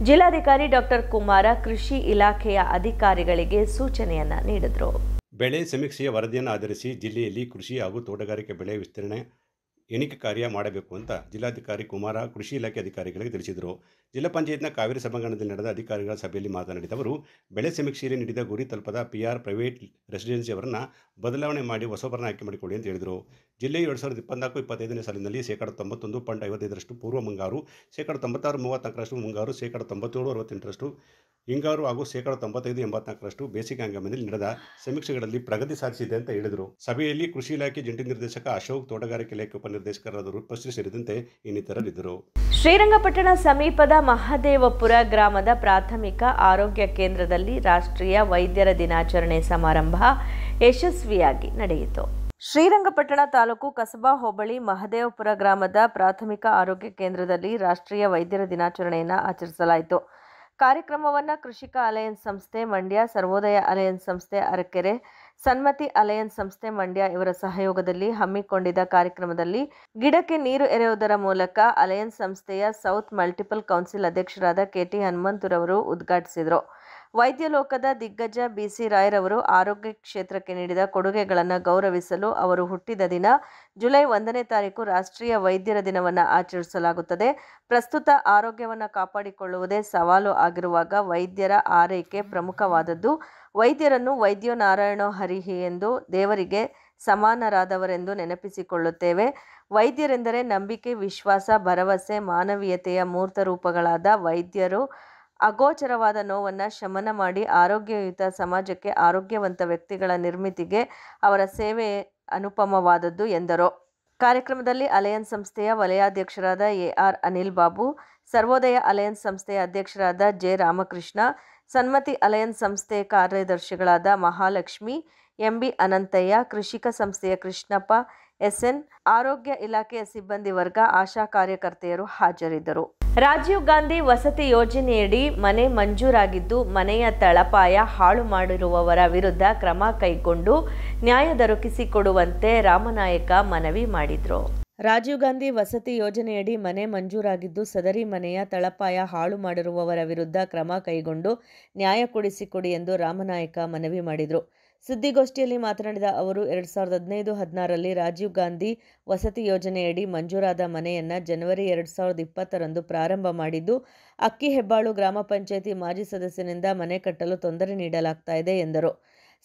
ಜಿಲ್ಲಾಧಿಕಾರಿ ಡಾಕ್ಟರ್ ಕುಮಾರ ಕೃಷಿ ಇಲಾಖೆಯ ಅಧಿಕಾರಿಗಳಿಗೆ ಸೂಚನೆಯನ್ನು ನೀಡಿದರು. ಬೆಳೆ ಸಮೀಕ್ಷೆಯ ವರದಿಯನ್ನು ಆಧರಿಸಿ ಜಿಲ್ಲೆಯಲ್ಲಿ ಕೃಷಿ ಹಾಗೂ ತೋಟಗಾರಿಕೆ ಬೆಳೆ ವಿಸ್ತೀರ್ಣ ಎಣಿಕೆ ಕಾರ್ಯ ಮಾಡಬೇಕು ಅಂತ ಜಿಲ್ಲಾಧಿಕಾರಿ ಕುಮಾರ ಕೃಷಿ ಇಲಾಖೆ ಅಧಿಕಾರಿಗಳಿಗೆ ತಿಳಿಸಿದರು. ಜಿಲ್ಲಾ ಪಂಚಾಯತ್ನ ಕಾವೇರಿ ಸಭಾಂಗಣದಲ್ಲಿ ನಡೆದ ಅಧಿಕಾರಿಗಳ ಸಭೆಯಲ್ಲಿ ಮಾತನಾಡಿದ ಅವರು, ಬೆಳೆ ಸಮೀಕ್ಷೆಯಲ್ಲಿ ನೀಡಿದ ಗುರಿ ತಲುಪದ PR ಪ್ರೈವೇಟ್ ರೆಸಿಡೆನ್ಸಿ ಅವರನ್ನು ಬದಲಾವಣೆ ಮಾಡಿ ಹೊಸಬರನ್ನು ಆಯ್ಕೆ ಮಾಡಿಕೊಳ್ಳಿ ಅಂತ ಹೇಳಿದರು. ಜಿಲ್ಲೆಯು 2024-25ನೇ ಸಾಲಿನಲ್ಲಿ 91.55% ಪೂರ್ವ ಮುಂಗಾರು, 96-34% ಮುಂಗಾರು, 97-68% ಹಿಂಗಾರು ಹಾಗೂ 95-84% ಬೇಸಿಗೆ ಹಂಗಾಮಿನಲ್ಲಿ ನಡೆದ ಸಮೀಕ್ಷೆಗಳಲ್ಲಿ ಪ್ರಗತಿ ಸಾಧಿಸಿದೆ ಅಂತ ಹೇಳಿದರು. ಸಭೆಯಲ್ಲಿ ಕೃಷಿ ಇಲಾಖೆ ಜಂಟಿ ನಿರ್ದೇಶಕ ಅಶೋಕ್, ತೋಟಗಾರಿಕೆ ಇಲಾಖೆ ಉಪನಿರ್ದೇಶಕರಾದ ರೂಪಶ್ರೀ ಸೇರಿದಂತೆ ಇನ್ನಿತರರಿದ್ದರು. ಶ್ರೀರಂಗಪಟ್ಟಣ ಸಮೀಪದ ಮಹದೇವಪುರ ಗ್ರಾಮದ ಪ್ರಾಥಮಿಕ ಆರೋಗ್ಯ ಕೇಂದ್ರದಲ್ಲಿ ರಾಷ್ಟ್ರೀಯ ವೈದ್ಯರ ದಿನಾಚರಣೆ ಸಮಾರಂಭ ಯಶಸ್ವಿಯಾಗಿ ನಡೆಯಿತು. ಶ್ರೀರಂಗಪಟ್ಟಣ ತಾಲೂಕು ಕಸಬಾ ಹೋಬಳಿ ಮಹದೇವಪುರ ಗ್ರಾಮದ ಪ್ರಾಥಮಿಕ ಆರೋಗ್ಯ ಕೇಂದ್ರದಲ್ಲಿ ರಾಷ್ಟ್ರೀಯ ವೈದ್ಯರ ದಿನಾಚರಣೆಯನ್ನು ಆಚರಿಸಲಾಯಿತು. ಕಾರ್ಯಕ್ರಮವನ್ನು ಕೃಷಿಕ ಅಲಯನ್ಸ್ ಸಂಸ್ಥೆ ಮಂಡ್ಯ, ಸರ್ವೋದಯ ಅಲಯನ್ಸ್ ಸಂಸ್ಥೆ ಅರಕೆರೆ, ಸನ್ಮತಿ ಅಲಯನ್ಸ್ ಸಂಸ್ಥೆ ಮಂಡ್ಯ ಇವರ ಸಹಯೋಗದಲ್ಲಿ ಹಮ್ಮಿಕೊಂಡಿದ್ದ ಕಾರ್ಯಕ್ರಮದಲ್ಲಿ ಗಿಡಕ್ಕೆ ನೀರು ಎರೆಯುವುದರ ಮೂಲಕ ಅಲಯನ್ಸ್ ಸಂಸ್ಥೆಯ ಸೌತ್ ಮಲ್ಟಿಪಲ್ ಕೌನ್ಸಿಲ್ ಅಧ್ಯಕ್ಷರಾದ KT ಹನುಮಂತರವರು ಉದ್ಘಾಟಿಸಿದರು. ವೈದ್ಯ ಲೋಕದ ದಿಗ್ಗಜ BC ರಾಯರವರು ಆರೋಗ್ಯ ಕ್ಷೇತ್ರಕ್ಕೆ ನೀಡಿದ ಕೊಡುಗೆಗಳನ್ನು ಗೌರವಿಸಲು ಅವರು ಹುಟ್ಟಿದ ದಿನ ಜುಲೈ 1ನೇ ತಾರೀಕು ರಾಷ್ಟ್ರೀಯ ವೈದ್ಯರ ದಿನವನ್ನು ಆಚರಿಸಲಾಗುತ್ತದೆ. ಪ್ರಸ್ತುತ ಆರೋಗ್ಯವನ್ನು ಕಾಪಾಡಿಕೊಳ್ಳುವುದೇ ಸವಾಲು ಆಗಿರುವಾಗ ವೈದ್ಯರ ಆರೈಕೆ ಪ್ರಮುಖವಾದದ್ದು. ವೈದ್ಯರನ್ನು ವೈದ್ಯೋ ನಾರಾಯಣೋ ಹರಿಹಿ ಎಂದು ದೇವರಿಗೆ ಸಮಾನರಾದವರೆಂದು ನೆನಪಿಸಿಕೊಳ್ಳುತ್ತೇವೆ. ವೈದ್ಯರೆಂದರೆ ನಂಬಿಕೆ, ವಿಶ್ವಾಸ, ಭರವಸೆ, ಮಾನವೀಯತೆಯ ಮೂರ್ತ ರೂಪಗಳಾದ ವೈದ್ಯರು ಅಗೋಚರವಾದ ನೋವನ್ನು ಶಮನ ಮಾಡಿ ಆರೋಗ್ಯಯುತ ಸಮಾಜಕ್ಕೆ ಆರೋಗ್ಯವಂತ ವ್ಯಕ್ತಿಗಳ ನಿರ್ಮಿತಿಗೆ ಅವರ ಸೇವೆ ಅನುಪಮವಾದದ್ದು ಎಂದರು. ಕಾರ್ಯಕ್ರಮದಲ್ಲಿ ಅಲಯನ್ಸ್ ಸಂಸ್ಥೆಯ ವಲಯಾಧ್ಯಕ್ಷರಾದ AR ಅನಿಲ್ ಬಾಬು, ಸರ್ವೋದಯ ಅಲಯನ್ಸ್ ಸಂಸ್ಥೆಯ ಅಧ್ಯಕ್ಷರಾದ J ರಾಮಕೃಷ್ಣ, ಸನ್ಮತಿ ಅಲಯನ್ಸ್ ಸಂಸ್ಥೆ ಕಾರ್ಯದರ್ಶಿಗಳಾದ ಮಹಾಲಕ್ಷ್ಮಿ, MB ಅನಂತಯ್ಯ, ಕೃಷಿಕ ಸಂಸ್ಥೆಯ ಕೃಷ್ಣಪ್ಪ, SN, ಆರೋಗ್ಯ ಇಲಾಖೆಯ ಸಿಬ್ಬಂದಿ ವರ್ಗ, ಆಶಾ ಕಾರ್ಯಕರ್ತೆಯರು ಹಾಜರಿದ್ದರು. ರಾಜೀವ್ ಗಾಂಧಿ ವಸತಿ ಯೋಜನೆಯಡಿ ಮನೆ ಮಂಜೂರಾಗಿದ್ದು ಮನೆಯ ತಳಪಾಯ ಹಾಳು ಮಾಡಿರುವವರ ವಿರುದ್ಧ ಕ್ರಮ ಕೈಗೊಂಡು ನ್ಯಾಯ ದೊರಕಿಸಿಕೊಡುವಂತೆ ರಾಮನಾಯಕ ಮನವಿ ಮಾಡಿದರು. ರಾಜೀವ್ ಗಾಂಧಿ ವಸತಿ ಯೋಜನೆಯಡಿ ಮನೆ ಮಂಜೂರಾಗಿದ್ದು ಸದರಿ ಮನೆಯ ತಳಪಾಯ ಹಾಳು ಮಾಡಿರುವವರ ವಿರುದ್ಧ ಕ್ರಮ ಕೈಗೊಂಡು ನ್ಯಾಯ ಕೊಡಿಸಿಕೊಡಿ ಎಂದು ರಾಮನಾಯಕ ಮನವಿ ಮಾಡಿದರು. ಸುದ್ದಿಗೋಷ್ಠಿಯಲ್ಲಿ ಮಾತನಾಡಿದ ಅವರು 2015-16ರಲ್ಲಿ ರಾಜೀವ್ ಗಾಂಧಿ ವಸತಿ ಯೋಜನೆಯಡಿ ಮಂಜೂರಾದ ಮನೆಯನ್ನು ಜನವರಿ 2020ರಂದು ಪ್ರಾರಂಭ ಮಾಡಿದ್ದು ಅಕ್ಕಿಹೆಬ್ಬಾಳು ಗ್ರಾಮ ಪಂಚಾಯಿತಿ ಮಾಜಿ ಸದಸ್ಯನಿಂದ ಮನೆ ಕಟ್ಟಲು ತೊಂದರೆ ನೀಡಲಾಗ್ತಾ ಇದೆ ಎಂದರು.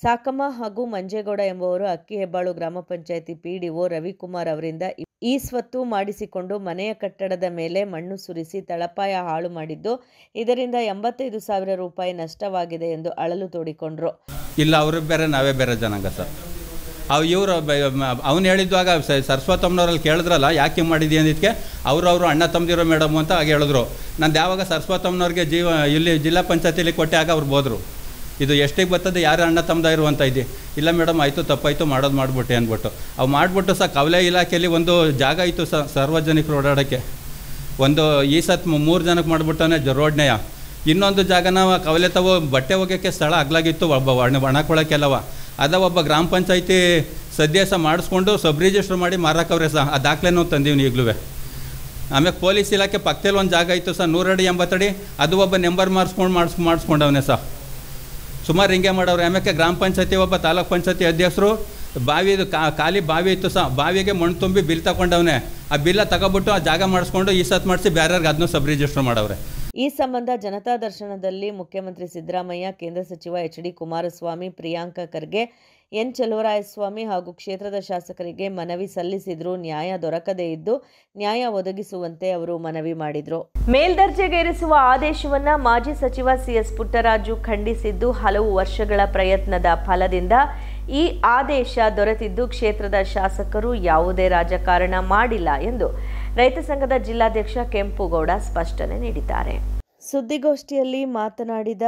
ಸಾಕಮ್ಮ ಹಾಗೂ ಮಂಜೇಗೌಡ ಎಂಬುವರು ಅಕ್ಕಿಹೆಬ್ಬಾಳು ಗ್ರಾಮ ಪಂಚಾಯಿತಿ PDO ರವಿಕುಮಾರ್ ಅವರಿಂದ ಈ ಸ್ವತ್ತು ಮಾಡಿಸಿಕೊಂಡು ಮನೆಯ ಕಟ್ಟಡದ ಮೇಲೆ ಮಣ್ಣು ಸುರಿಸಿ ತಳಪಾಯ ಹಾಳು ಮಾಡಿದ್ದು ಇದರಿಂದ 85,000 ರೂಪಾಯಿ ನಷ್ಟವಾಗಿದೆ ಎಂದು ಅಳಲು ತೋಡಿಕೊಂಡರು. ಇಲ್ಲ ಅವರು ಬೇರೆ ನಾವೇ ಬೇರೆ ಜನಾಂಗ ಸರ್. ಇವರು ಅವನು ಹೇಳಿದ್ವಾಗ ಸರಸ್ವತಮ್ಮನವ್ರಲ್ಲಿ ಕೇಳಿದ್ರಲ್ಲ ಯಾಕೆ ಮಾಡಿದ್ವಿ ಅಂದಿದ್ದಕ್ಕೆ ಅವರು ಅಣ್ಣ ತಮ್ಮದಿರೋ ಮೇಡಮ್ ಅಂತ ಹಾಗೆ ಹೇಳಿದ್ರು. ನಂದು ಯಾವಾಗ ಸರಸ್ವತಮ್ಮನವ್ರಿಗೆ ಇಲ್ಲಿ ಜಿಲ್ಲಾ ಪಂಚಾಯತಿಲಿ ಕೊಟ್ಟೆ ಆಗ ಅವ್ರು ಬೋದ್ರು ಇದು ಎಷ್ಟಿಗೆ ಬರ್ತದೆ ಯಾರು ಅಣ್ಣ ತಮ್ಮದ ಇರುವಂತ ಇದೆ. ಇಲ್ಲ ಮೇಡಮ್ ಆಯಿತು ತಪ್ಪಾಯಿತು ಮಾಡೋದು ಮಾಡಿಬಿಟ್ಟೆ ಅಂದ್ಬಿಟ್ಟು ಅವು ಮಾಡಿಬಿಟ್ಟು ಕವಲೆ ಇಲಾಖೆಯಲ್ಲಿ ಒಂದು ಜಾಗ ಇತ್ತು ಸಾರ್ವಜನಿಕರು ಓಡಾಡೋಕ್ಕೆ. ಒಂದು ಈ ಸತ್ 3 ಜನಕ್ಕೆ ಮಾಡಿಬಿಟ್ಟವನೇ ರೋಡ್ನೆಯ. ಇನ್ನೊಂದು ಜಾಗನ ಕವಲೆ ತಗೋ ಬಟ್ಟೆ ಹೋಗೋಕ್ಕೆ ಸ್ಥಳ ಅಗ್ಲಾಗಿತ್ತು ಒಬ್ಬ ಒಣಕೊಳಕ್ಕೆಲ್ಲವ ಅದ ಒಬ್ಬ ಗ್ರಾಮ ಪಂಚಾಯತಿ ಸದ್ಯ ಮಾಡಿಸ್ಕೊಂಡು ಸಬ್ ರಿಜಿಸ್ಟ್ರ್ ಮಾಡಿ ಮಾರಾಕವ್ರೆ ಸಹ ಆ ದಾಖಲೆನೂ ತಂದೀವಿ ಈಗಲೂ. ಆಮೇಲೆ ಪೊಲೀಸ್ ಇಲಾಖೆ ಪಕ್ಕದಲ್ಲಿ ಒಂದು ಜಾಗ ಇತ್ತು ಸರ್ 100 ಅಡಿ 80 ಅಡಿ ಅದು ಒಬ್ಬ ನೆಂಬರ್ ಮಾಡಿಸ್ಕೊಂಡವನೇ ಸಹ ಸುಮಾರು ಹಿಂಗೆ ಮಾಡೋರು. ಆಮೇಲೆ ಗ್ರಾಮ ಪಂಚಾಯತಿ ಒಬ್ಬ ತಾಲೂಕ್ ಪಂಚಾಯತಿ ಅಧ್ಯಕ್ಷರು ಬಾವಿದು ಖಾಲಿ ಬಾವಿ ಇತ್ತು ಸಹ ಬಾವಿಗೆ ಮಣ್ಣು ತುಂಬಿ ಬಿಲ್ ತಗೊಂಡವನೇ. ಆ ಬಿಲ್ಲ ತಗೊಬಿಟ್ಟು ಆ ಜಾಗ ಮಾಡಿಸ್ಕೊಂಡು ಈ ಸತ್ ಮಾಡಿಸಿ ಬೇರೆಯವ್ರಿಗೆ ಅದನ್ನೂ ಸಬ್ ರಿಜಿಸ್ಟರ್ ಮಾಡವ್ರೆ. ಈ ಸಂಬಂಧ ಜನತಾ ದರ್ಶನದಲ್ಲಿ ಮುಖ್ಯಮಂತ್ರಿ ಸಿದ್ದರಾಮಯ್ಯ, ಕೇಂದ್ರ ಸಚಿವ ಎಚ್.ಡಿ. ಕುಮಾರಸ್ವಾಮಿ, ಪ್ರಿಯಾಂಕ ಖರ್ಗೆ, ಎನ್. ಚಲುವರಾಯಸ್ವಾಮಿ ಹಾಗೂ ಕ್ಷೇತ್ರದ ಶಾಸಕರಿಗೆ ಮನವಿ ಸಲ್ಲಿಸಿದ್ರು. ನ್ಯಾಯ ದೊರಕದೇ ಇದ್ದು ನ್ಯಾಯ ಒದಗಿಸುವಂತೆ ಅವರು ಮನವಿ ಮಾಡಿದ್ರು. ಮೇಲ್ದರ್ಜೆಗೇರಿಸುವ ಆದೇಶವನ್ನ ಮಾಜಿ ಸಚಿವ ಸಿ.ಎಸ್. ಪುಟ್ಟರಾಜು ಖಂಡಿಸಿದ್ದು, ಹಲವು ವರ್ಷಗಳ ಪ್ರಯತ್ನದ ಫಲದಿಂದ ಈ ಆದೇಶ ದೊರೆತಿದ್ದು ಕ್ಷೇತ್ರದ ಶಾಸಕರು ಯಾವುದೇ ರಾಜಕಾರಣ ಮಾಡಿಲ್ಲ ಎಂದು ರೈತ ಸಂಘದ ಜಿಲ್ಲಾಧ್ಯಕ್ಷ ಕೆಂಪುಗೌಡ ಸ್ಪಷ್ಟನೆ ನೀಡಿದ್ದಾರೆ. ಸುದ್ದಿಗೋಷ್ಠಿಯಲ್ಲಿ ಮಾತನಾಡಿದ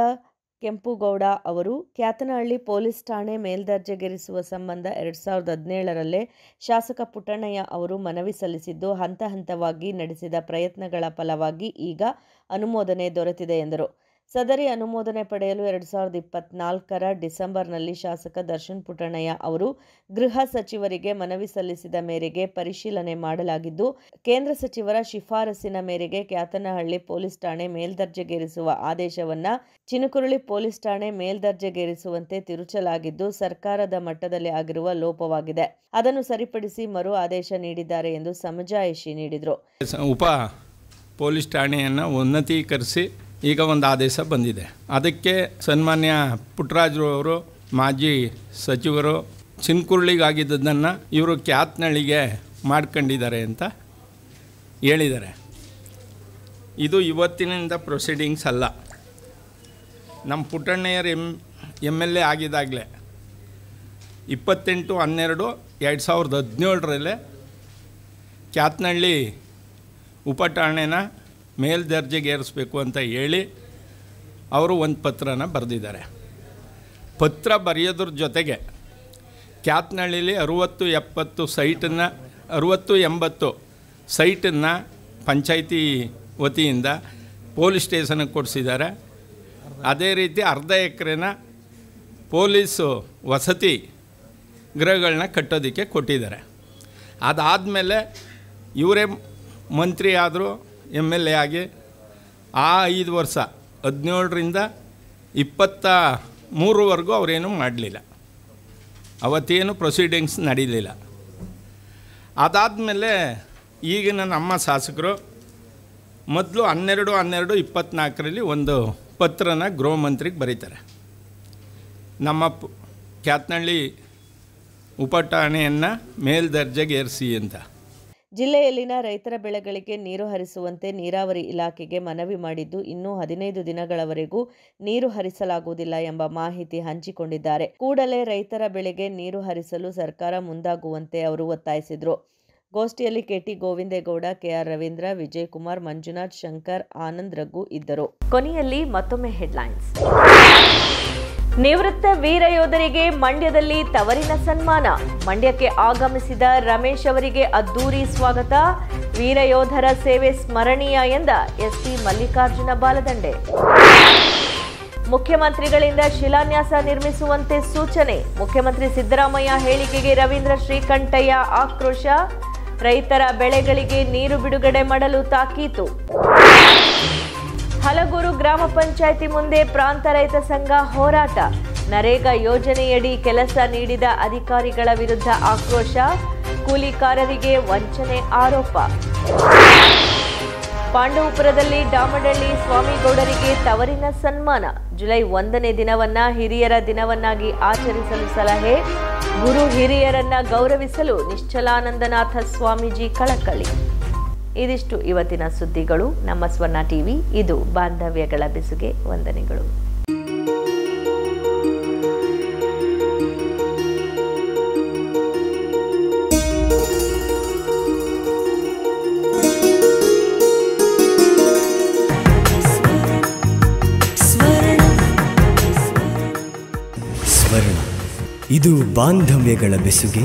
ಕೆಂಪುಗೌಡ ಅವರು, ಕ್ಯಾತನಹಳ್ಳಿ ಪೊಲೀಸ್ ಠಾಣೆ ಮೇಲ್ದರ್ಜೆಗೇರಿಸುವ ಸಂಬಂಧ 2017ರಲ್ಲೇ ಶಾಸಕ ಪುಟ್ಟಣ್ಣಯ್ಯ ಅವರು ಮನವಿ ಸಲ್ಲಿಸಿದ್ದು, ಹಂತ ಹಂತವಾಗಿ ನಡೆಸಿದ ಪ್ರಯತ್ನಗಳ ಫಲವಾಗಿ ಈಗ ಅನುಮೋದನೆ ದೊರೆತಿದೆ ಎಂದರು. ಸದರಿ ಅನುಮೋದನೆ ಪಡೆಯಲು 2024ರ ಡಿಸೆಂಬರ್ನಲ್ಲಿ ಶಾಸಕ ದರ್ಶನ್ ಪುಟ್ಟಣ್ಣಯ್ಯ ಅವರು ಗೃಹ ಸಚಿವರಿಗೆ ಮನವಿ ಸಲ್ಲಿಸಿದ ಮೇರೆಗೆ ಪರಿಶೀಲನೆ ಮಾಡಲಾಗಿದ್ದು, ಕೇಂದ್ರ ಸಚಿವರ ಶಿಫಾರಸಿನ ಮೇರೆಗೆ ಕ್ಯಾತನಹಳ್ಳಿ ಪೊಲೀಸ್ ಠಾಣೆ ಮೇಲ್ದರ್ಜೆಗೇರಿಸುವ ಆದೇಶವನ್ನ ಚಿನಕುರಳಿ ಪೊಲೀಸ್ ಠಾಣೆ ಮೇಲ್ದರ್ಜೆಗೇರಿಸುವಂತೆ ತಿರುಚಲಾಗಿದ್ದು, ಸರ್ಕಾರದ ಮಟ್ಟದಲ್ಲಿ ಆಗಿರುವ ಲೋಪವಾಗಿದೆ. ಅದನ್ನು ಸರಿಪಡಿಸಿ ಮರು ಆದೇಶ ನೀಡಿದ್ದಾರೆ ಎಂದು ಸಮಜಾಯಿಷಿ ನೀಡಿದರು. ಉಪ ಪೊಲೀಸ್ ಠಾಣೆಯನ್ನು ಉನ್ನತೀಕರಿಸಿ ಈಗ ಒಂದು ಆದೇಶ ಬಂದಿದೆ. ಅದಕ್ಕೆ ಸನ್ಮಾನ್ಯ ಪುಟ್ಟರಾಜು ಅವರು ಮಾಜಿ ಸಚಿವರು ಚಿನಕುರಳಿಗಾಗಿದ್ದನ್ನು ಇವರು ಕ್ಯಾತನಹಳ್ಳಿಗೆ ಮಾಡ್ಕೊಂಡಿದ್ದಾರೆ ಅಂತ ಹೇಳಿದ್ದಾರೆ. ಇದು ಇವತ್ತಿನಿಂದ ಪ್ರೊಸೀಡಿಂಗ್ಸ್ ಅಲ್ಲ. ನಮ್ಮ ಪುಟ್ಟಣ್ಣಯ್ಯರು MLA ಆಗಿದ್ದಾಗಲೇ 28/12/2017 ಕ್ಯಾತನಹಳ್ಳಿ ಉಪಠಾಣೆನ ಮೇಲ್ದರ್ಜೆಗೇರಿಸಬೇಕು ಅಂತ ಹೇಳಿ ಅವರು ಒಂದು ಪತ್ರನ ಬರೆದಿದ್ದಾರೆ. ಪತ್ರ ಬರೆಯೋದ್ರ ಜೊತೆಗೆ ಕ್ಯಾತನಹಳ್ಳಿಲಿ 60-80 ಸೈಟನ್ನು ಪಂಚಾಯಿತಿ ವತಿಯಿಂದ ಪೊಲೀಸ್ ಸ್ಟೇಷನ್ಗೆ ಕೊಡಿಸಿದ್ದಾರೆ. ಅದೇ ರೀತಿ ಅರ್ಧ ಎಕರೆನ ಪೊಲೀಸು ವಸತಿ ಗೃಹಗಳನ್ನ ಕಟ್ಟೋದಕ್ಕೆ ಕೊಟ್ಟಿದ್ದಾರೆ. ಅದಾದಮೇಲೆ ಇವರೇ ಮಂತ್ರಿ ಆದರು, MLA ಆಗಿ ಆ 5 ವರ್ಷ 17ರಿಂದ 23ವರೆಗೂ ಅವರೇನು ಮಾಡಲಿಲ್ಲ. ಅವತ್ತೇನು ಪ್ರೊಸೀಡಿಂಗ್ಸ್ ನಡೀಲಿಲ್ಲ. ಅದಾದಮೇಲೆ ಈಗಿನ ನಮ್ಮ ಶಾಸಕರು ಮೊದಲು 12/12/24ರಲ್ಲಿ ಒಂದು ಪತ್ರನ ಗೃಹ ಮಂತ್ರಿಗೆ ಬರೀತಾರೆ, ನಮ್ಮ ಕ್ಯಾತನಹಳ್ಳಿ ಉಪಠಾಣೆಯನ್ನು ಮೇಲ್ದರ್ಜೆಗೇರಿಸಿ ಅಂತ. ಜಿಲ್ಲೆಯಲ್ಲಿನ ರೈತರ ಬೆಳೆಗಳಿಗೆ ನೀರು ಹರಿಸುವಂತೆ ನೀರಾವರಿ ಇಲಾಖೆಗೆ ಮನವಿ ಮಾಡಿದ್ದು, ಇನ್ನೂ 15 ದಿನಗಳವರೆಗೂ ನೀರು ಹರಿಸಲಾಗುವುದಿಲ್ಲ ಎಂಬ ಮಾಹಿತಿ ಹಂಚಿಕೊಂಡಿದ್ದಾರೆ. ಕೂಡಲೇ ರೈತರ ಬೆಳೆಗೆ ನೀರು ಹರಿಸಲು ಸರ್ಕಾರ ಮುಂದಾಗುವಂತೆ ಅವರು ಒತ್ತಾಯಿಸಿದರು. ಗೋಷ್ಠಿಯಲ್ಲಿ KT ಗೋವಿಂದೇಗೌಡ, KR ರವೀಂದ್ರ, ವಿಜಯಕುಮಾರ್, ಮಂಜುನಾಥ್, ಶಂಕರ್, ಆನಂದ್, ರಘು ಇದ್ದರು. ಕೊನೆಯಲ್ಲಿ ಮತ್ತೊಮ್ಮೆ ಹೆಡ್ಲೈನ್ಸ್. ನಿವೃತ್ತ ವೀರ ಯೋಧರಿಗೆ ಮಂಡ್ಯದಲ್ಲಿ ತವರಿನ ಸನ್ಮಾನ. ಮಂಡ್ಯಕ್ಕೆ ಆಗಮಿಸಿದ ರಮೇಶ್ ಅವರಿಗೆ ಅದ್ದೂರಿ ಸ್ವಾಗತ. ವೀರ ಯೋಧರ ಸೇವೆ ಸ್ಮರಣೀಯ ಎಂದ SP ಮಲ್ಲಿಕಾರ್ಜುನ ಬಾಲದಂಡೆ. ಮುಖ್ಯಮಂತ್ರಿಗಳಿಂದ ಶಿಲಾನ್ಯಾಸ ನಿರ್ಮಿಸುವಂತೆ ಸೂಚನೆ. ಮುಖ್ಯಮಂತ್ರಿ ಸಿದ್ದರಾಮಯ್ಯ ಹೇಳಿಕೆಗೆ ರವೀಂದ್ರ ಶ್ರೀಕಂಠಯ್ಯ ಆಕ್ರೋಶ. ರೈತರ ಬೆಳೆಗಳಿಗೆ ನೀರು ಬಿಡುಗಡೆ ಮಾಡಲು ತಾಕೀತು. ಹಲಗೂರು ಗ್ರಾಮ ಪಂಚಾಯಿತಿ ಮುಂದೆ ಪ್ರಾಂತ ರೈತ ಸಂಘ ಹೋರಾಟ. ನರೇಗಾ ಯೋಜನೆಯಡಿ ಕೆಲಸ ನೀಡಿದ ಅಧಿಕಾರಿಗಳ ವಿರುದ್ಧ ಆಕ್ರೋಶ. ಕೂಲಿಕಾರರಿಗೆ ವಂಚನೆ ಆರೋಪ. ಪಾಂಡವಪುರದಲ್ಲಿ ಡಾಮಡಳ್ಳಿ ಸ್ವಾಮಿಗೌಡರಿಗೆ ತವರಿನ ಸನ್ಮಾನ. ಜುಲೈ 1ನೇ ದಿನವನ್ನ ಹಿರಿಯರ ದಿನವನ್ನಾಗಿ ಆಚರಿಸಲು ಸಲಹೆ. ಗುರು ಹಿರಿಯರನ್ನ ಗೌರವಿಸಲು ನಿಶ್ಚಲಾನಂದನಾಥ ಸ್ವಾಮೀಜಿ ಕಳಕಳಿ. ಇದಿಷ್ಟು ಇವತ್ತಿನ ಸುದ್ದಿಗಳು. ನಮ್ಮ ಸ್ವರ್ಣ ಟಿವಿ, ಇದು ಬಾಂಧವ್ಯಗಳ ಬೆಸುಗೆ. ವಂದನೆಗಳು. ಸ್ವರ್ಣ, ಇದು ಬಾಂಧವ್ಯಗಳ ಬೆಸುಗೆ.